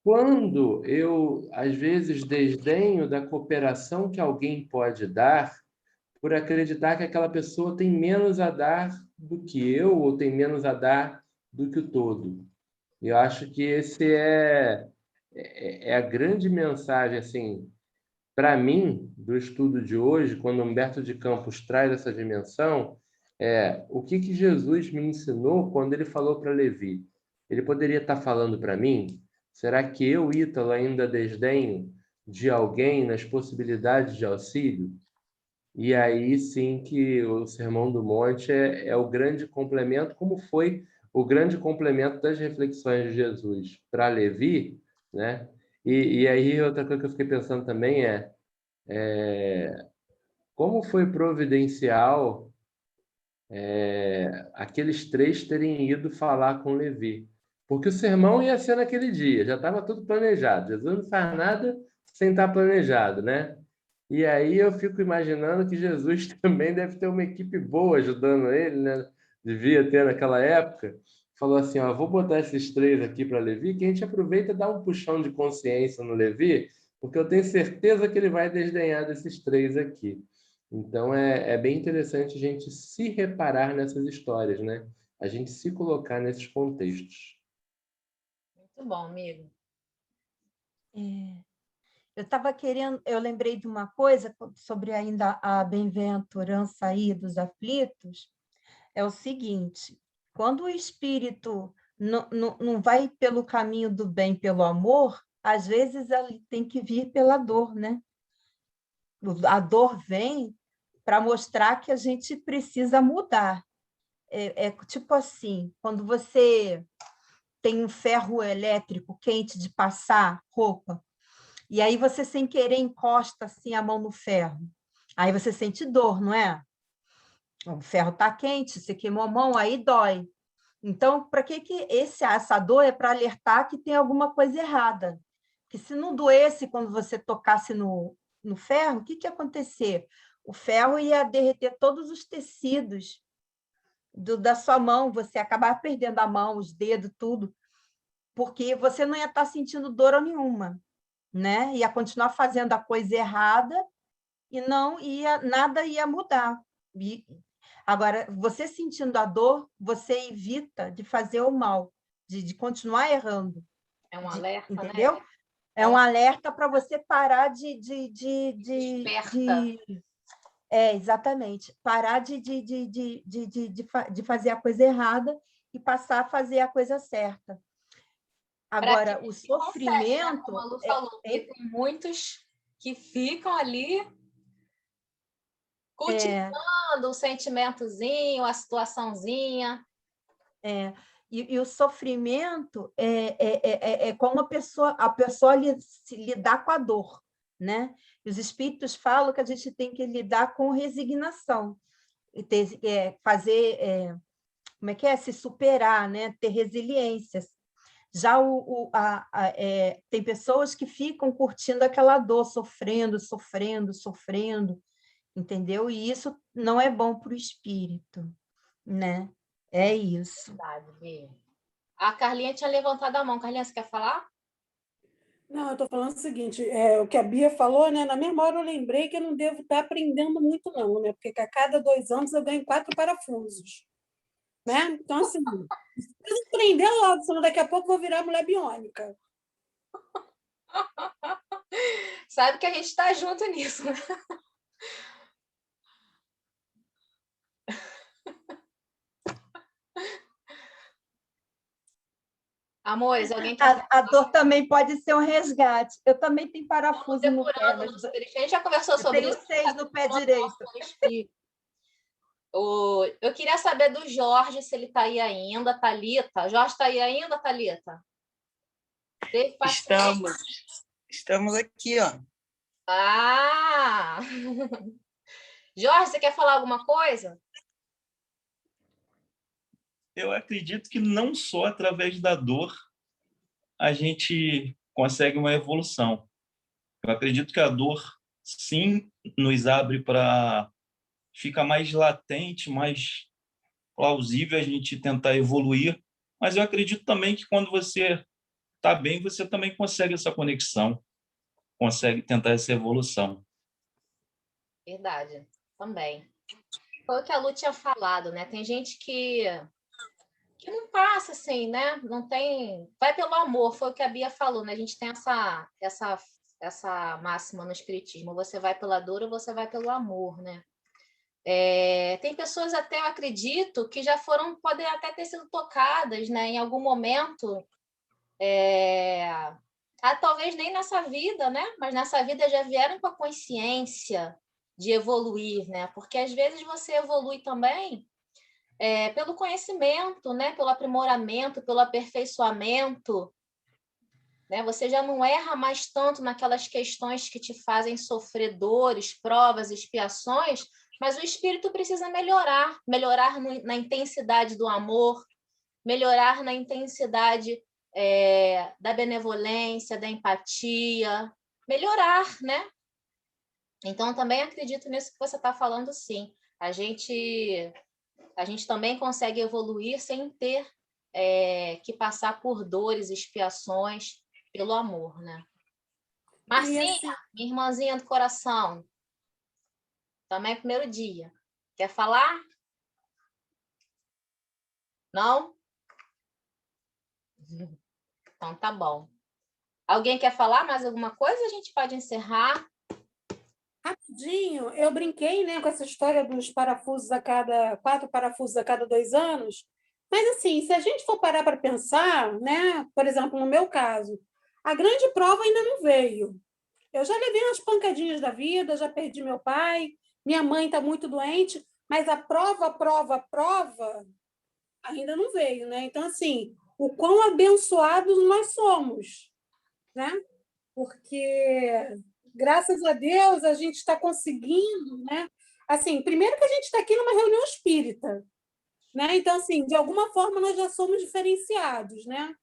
quando eu, às vezes, desdenho da cooperação que alguém pode dar por acreditar que aquela pessoa tem menos a dar do que eu, ou tem menos a dar do que o todo. E eu acho que esse é a grande mensagem, assim, para mim, do estudo de hoje, quando Humberto de Campos traz essa dimensão, o que Jesus me ensinou quando ele falou para Levi? Ele poderia estar falando para mim? Será que eu, Ítalo, ainda desdenho de alguém nas possibilidades de auxílio? E aí sim que o Sermão do Monte é o grande complemento, como foi o grande complemento das reflexões de Jesus para Levi, né? E aí outra coisa que eu fiquei pensando também como foi providencial aqueles três terem ido falar com Levi. Porque o sermão ia ser naquele dia, já estava tudo planejado. Jesus não faz nada sem estar planejado, né? E aí eu fico imaginando que Jesus também deve ter uma equipe boa ajudando ele, né? Devia ter naquela época. Falou assim, ó, vou botar esses três aqui para Levi, que a gente aproveita e dá um puxão de consciência no Levi, porque eu tenho certeza que ele vai desdenhar desses três aqui. Então é bem interessante a gente se reparar nessas histórias, né? A gente se colocar nesses contextos. Muito bom, amigo. Eu estava querendo, eu lembrei de uma coisa sobre ainda a bem-aventurança aí dos aflitos, é o seguinte, quando o espírito não vai pelo caminho do bem, pelo amor, às vezes ele tem que vir pela dor, né? A dor vem para mostrar que a gente precisa mudar. É tipo assim, quando você tem um ferro elétrico quente de passar roupa, e aí você, sem querer, encosta assim a mão no ferro. Aí você sente dor, não é? O ferro está quente, você queimou a mão, aí dói. Então, para que essa dor é para alertar que tem alguma coisa errada? Que se não doesse quando você tocasse no ferro, o que ia acontecer? O ferro ia derreter todos os tecidos da sua mão, você ia acabar perdendo a mão, os dedos, tudo, porque você não ia estar sentindo dor nenhuma, né? Ia continuar fazendo a coisa errada e nada ia mudar. Agora, você sentindo a dor, você evita de fazer o mal, de continuar errando. É um alerta, entendeu? né? É um alerta para você parar Desperta. Exatamente. Parar de fazer a coisa errada e passar a fazer a coisa certa. Agora, o sofrimento... Consegue, né? Como a Lu falou, porque tem muitos que ficam ali cultivando um sentimentozinho, a situaçãozinha. E o sofrimento é como a pessoa se lidar com a dor, né? E os espíritos falam que a gente tem que lidar com resignação, e fazer, como é que é? Se superar, né? Ter resiliência. Já tem pessoas que ficam curtindo aquela dor, sofrendo, sofrendo, sofrendo, entendeu? E isso não é bom para o espírito, né? É isso. Verdade. A Carlinha tinha levantado a mão. Carlinha, você quer falar? Não, eu estou falando o seguinte, o que a Bia falou, né? Na mesma hora eu lembrei que eu não devo estar aprendendo muito, não, né? Porque a cada 2 anos eu ganho 4 parafusos. Né? Então, assim, preciso aprender logo, senão daqui a pouco eu vou virar mulher biônica. Sabe que a gente está junto nisso, né? Amores, alguém quer... A dor também pode ser um resgate. Eu também tenho parafuso no pé. A gente já conversou sobre isso. Eu tenho 6 no pé direito. Eu queria saber do Jorge, se ele está aí ainda, Thalita. Jorge está aí ainda, Thalita? Estamos aqui, ó. Ah! Jorge, você quer falar alguma coisa? eu acredito que não só através da dor a gente consegue uma evolução. Eu acredito que a dor, sim, nos abre para ficar mais latente, mais plausível a gente tentar evoluir, mas eu acredito também que quando você está bem, você também consegue essa conexão, consegue tentar essa evolução. Verdade, também. Foi o que a Lu tinha falado, né? Tem gente que não passa assim, né? Não tem. Vai pelo amor, foi o que a Bia falou, né? A gente tem essa máxima no Espiritismo: você vai pela dor ou você vai pelo amor, né? Tem pessoas até, eu acredito, que já podem até ter sido tocadas, né? Em algum momento. Talvez nem nessa vida, né? Mas nessa vida já vieram com a consciência de evoluir, né? Porque às vezes você evolui também pelo conhecimento, né? Pelo aprimoramento, pelo aperfeiçoamento, né? Você já não erra mais tanto naquelas questões que te fazem sofrer dores, provas, expiações, mas o espírito precisa melhorar na intensidade do amor, melhorar na intensidade da benevolência, da empatia, melhorar, né? Então, também acredito nisso que você está falando, sim. A gente também consegue evoluir sem ter que passar por dores, expiações, pelo amor, né? Marcinha, assim, minha irmãzinha do coração, também é primeiro dia. Quer falar? Não? Então, tá bom. Alguém quer falar mais alguma coisa? A gente pode encerrar. rapidinho, eu brinquei, né, com essa história dos parafusos 4 parafusos a cada 2 anos. Mas, assim, se a gente for parar para pensar, né, por exemplo, no meu caso, a grande prova ainda não veio. Eu já levei umas pancadinhas da vida, já perdi meu pai, minha mãe está muito doente, mas a prova ainda não veio, né? Então, assim, o quão abençoados nós somos, né? Porque, graças a Deus, a gente está conseguindo, né? Assim, primeiro que a gente está aqui numa reunião espírita, né? Então, assim, de alguma forma nós já somos diferenciados, né?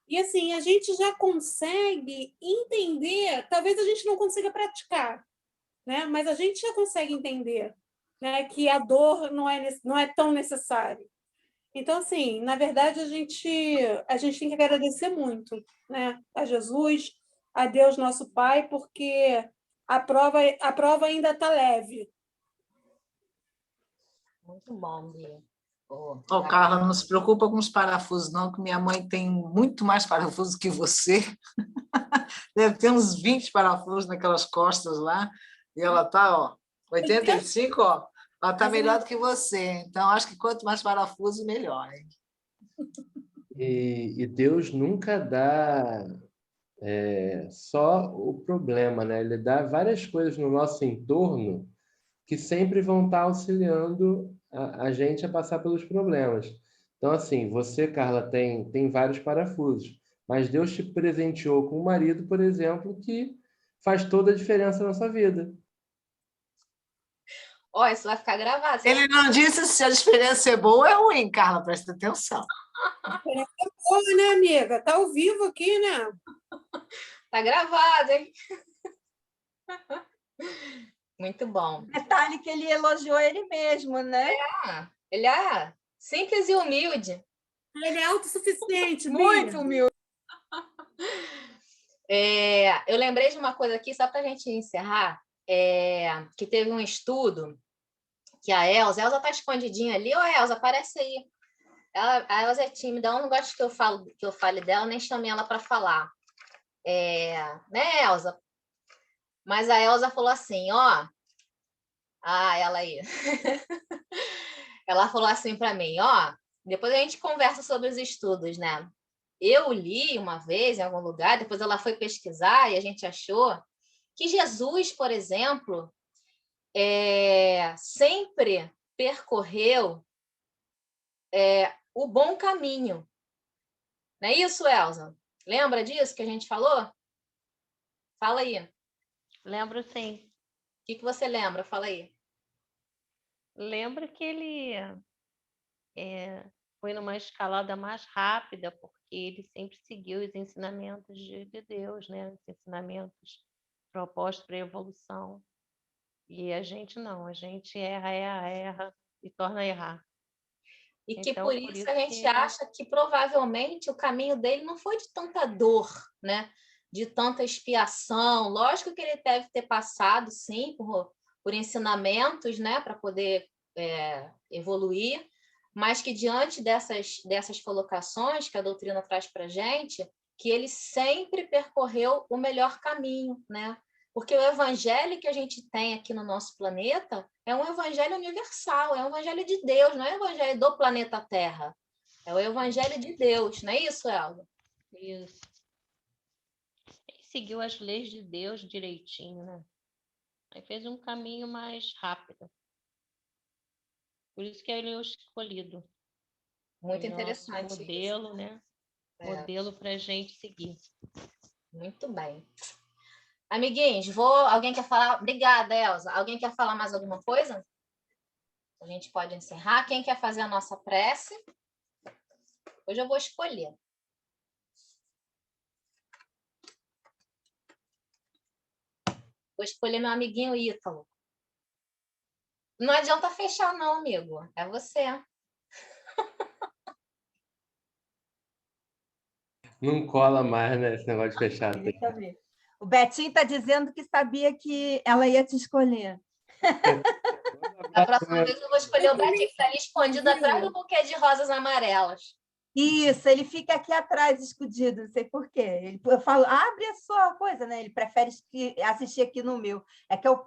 E assim, a gente já consegue entender, talvez a gente não consiga praticar, né? Mas a gente já consegue entender, né, que a dor não é tão necessária. Então, assim, na verdade, a gente tem que agradecer muito, né, a Jesus, a Deus, nosso Pai, porque a prova ainda está leve. Muito bom, Bia. Carla, não se preocupa com os parafusos, não, que minha mãe tem muito mais parafusos que você. Deve ter uns 20 parafusos naquelas costas lá. E ela está, 85, ela está melhor do que você. Então, acho que quanto mais parafusos, melhor. Hein? E Deus nunca dá só o problema, né? Ele dá várias coisas no nosso entorno que sempre vão estar auxiliando a gente a passar pelos problemas. Então, assim, você, Carla, tem vários parafusos, mas Deus te presenteou com um marido, por exemplo, que faz toda a diferença na sua vida. Ó, isso vai ficar gravado. Ele não disse se a experiência é boa ou é ruim, Carla, presta atenção. Boa, né, amiga? Tá ao vivo aqui, né? Tá gravado, hein? Muito bom. Detalhe que ele elogiou ele mesmo, né? Ele é simples e humilde. Ele é autossuficiente, Muito humilde. Eu lembrei de uma coisa aqui, só para a gente encerrar, que teve um estudo que a Elza está escondidinha ali. Ô, Elza, aparece aí. A Elza é tímida, ela não gosta que eu fale dela, nem chamei ela para falar. Né, Elza? Mas a Elza falou assim, ó... Ah, ela aí. Ela falou assim para mim, ó... Depois a gente conversa sobre os estudos, né? Eu li uma vez em algum lugar, depois ela foi pesquisar e a gente achou que Jesus, por exemplo, sempre percorreu o bom caminho. Não é isso, Elza? Lembra disso que a gente falou? Fala aí. Lembro, sim. O que você lembra? Fala aí. Lembro que ele foi numa escalada mais rápida, porque ele sempre seguiu os ensinamentos de Deus, né? Os ensinamentos propostos para a evolução. E a gente não, a gente erra e torna a errar. E que Então, por por isso isso a gente que acha que provavelmente o caminho dele não foi de tanta dor, né? De tanta expiação. Lógico que ele deve ter passado, sim, por ensinamentos, né? Para poder evoluir, mas que diante dessas colocações que a doutrina traz para a gente, que ele sempre percorreu o melhor caminho, né? Porque o evangelho que a gente tem aqui no nosso planeta é um evangelho universal, é um evangelho de Deus, não é um evangelho do planeta Terra. É o evangelho de Deus, não é isso, Elga? isso. Ele seguiu as leis de Deus direitinho, né? Aí fez um caminho mais rápido. Por isso que ele é o escolhido. Muito O nosso interessante isso. modelo, né? Modelo para a gente seguir. Muito bem. Amiguinhos, alguém quer falar? Obrigada, Elza. Alguém quer falar mais alguma coisa? A gente pode encerrar. Quem quer fazer a nossa prece? Hoje eu vou escolher. Vou escolher meu amiguinho Ítalo. Não adianta fechar, não, amigo. É você. Não cola mais, né? Esse negócio de fechar. Deixa eu ver. O Betinho está dizendo que sabia que ela ia te escolher. Da próxima vez eu vou escolher o Betinho, que está ali escondido atrás do buquê de rosas amarelas. Isso, ele fica aqui atrás, escondido, não sei por quê. Eu falo, abre a sua coisa, né? Ele prefere assistir aqui no meu. É que eu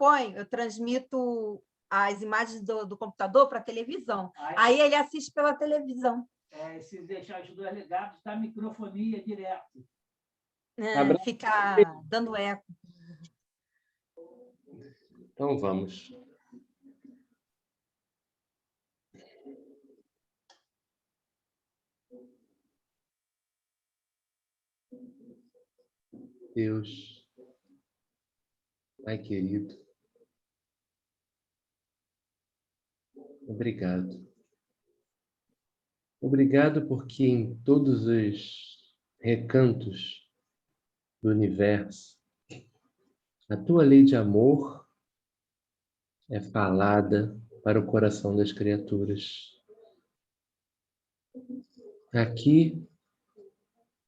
transmito as imagens do computador para a televisão. Aí ele assiste pela televisão. Se deixar os dois ligados, dá microfonia direto. Fica dando eco. Então vamos. Deus, Pai querido, obrigado. Obrigado porque em todos os recantos do universo, a tua lei de amor é falada para o coração das criaturas. Aqui,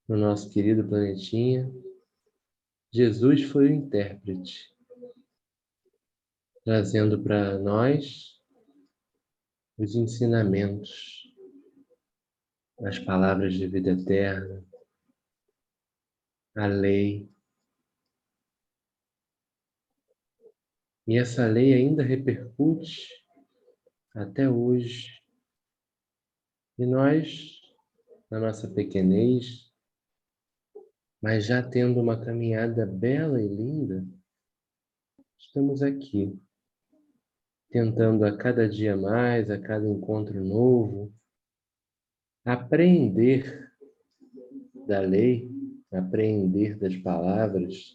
no nosso querido planetinha, Jesus foi o intérprete, trazendo para nós os ensinamentos, as palavras de vida eterna, a lei. E essa lei ainda repercute até hoje. E nós, na nossa pequenez, mas já tendo uma caminhada bela e linda, estamos aqui, tentando a cada dia mais, a cada encontro novo, apreender da lei, apreender das palavras,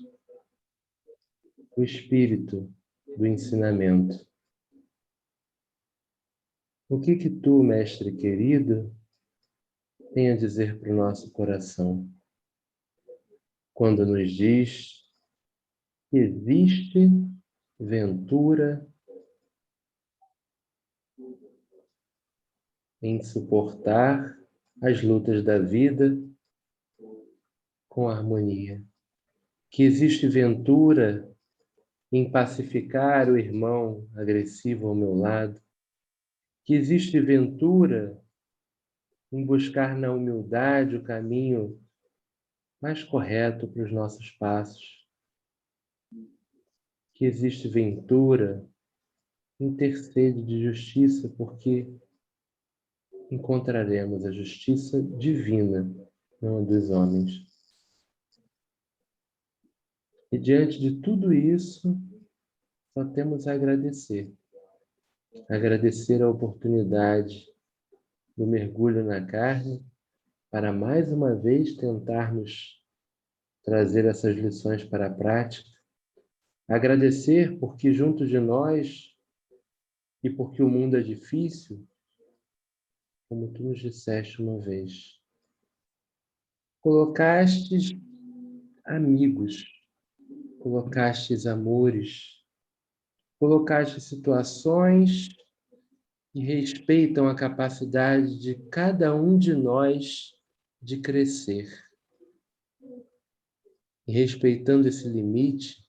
o espírito do ensinamento. O que tu, mestre querido, tem a dizer para o nosso coração quando nos diz que existe ventura em suportar as lutas da vida com harmonia, que existe ventura em pacificar o irmão agressivo ao meu lado, que existe ventura em buscar na humildade o caminho mais correto para os nossos passos, que existe ventura em ter sede de justiça, porque encontraremos a justiça divina, não a dos homens. E diante de tudo isso, só temos a agradecer. Agradecer a oportunidade do mergulho na carne, para mais uma vez tentarmos trazer essas lições para a prática. Agradecer porque junto de nós, e porque o mundo é difícil, como tu nos disseste uma vez. Colocastes amigos, colocastes amores, colocastes situações que respeitam a capacidade de cada um de nós de crescer. E respeitando esse limite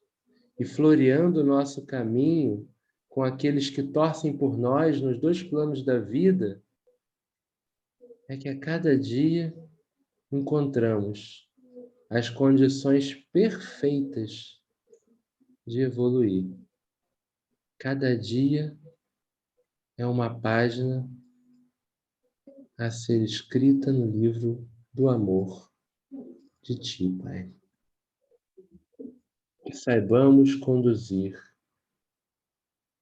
e floreando o nosso caminho com aqueles que torcem por nós nos dois planos da vida, é que a cada dia encontramos as condições perfeitas de evoluir. Cada dia é uma página a ser escrita no livro do amor de Ti, Pai. Que saibamos conduzir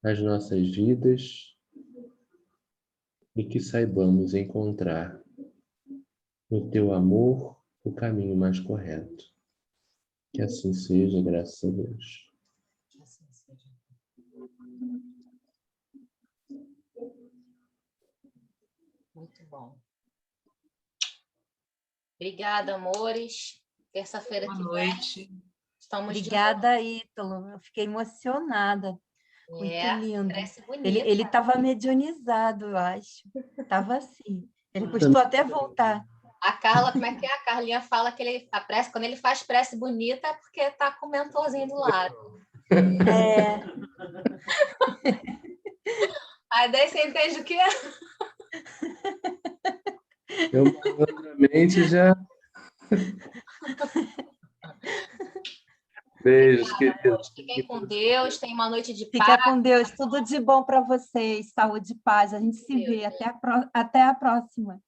as nossas vidas e que saibamos encontrar no Teu amor o caminho mais correto. Que assim seja, graças a Deus. Muito bom. Obrigada, amores. Terça-feira Boa que vem noite. estamos de Obrigada, Ítalo. Eu fiquei emocionada. volta. Muito lindo. Parece bonito. Ele estava medianizado, eu acho. Estava assim. Ele custou até voltar. A Carla, como é que é? A Carlinha fala que quando ele faz prece bonita é porque está com o mentorzinho do lado. É, Aí daí você entende o quê? Eu, malandramente, já... Beijos, queridos. Fiquem com Deus. Tenham uma noite de fica paz. com Deus. Tudo de bom para vocês. Saúde e paz. A gente se vê. Até a próxima.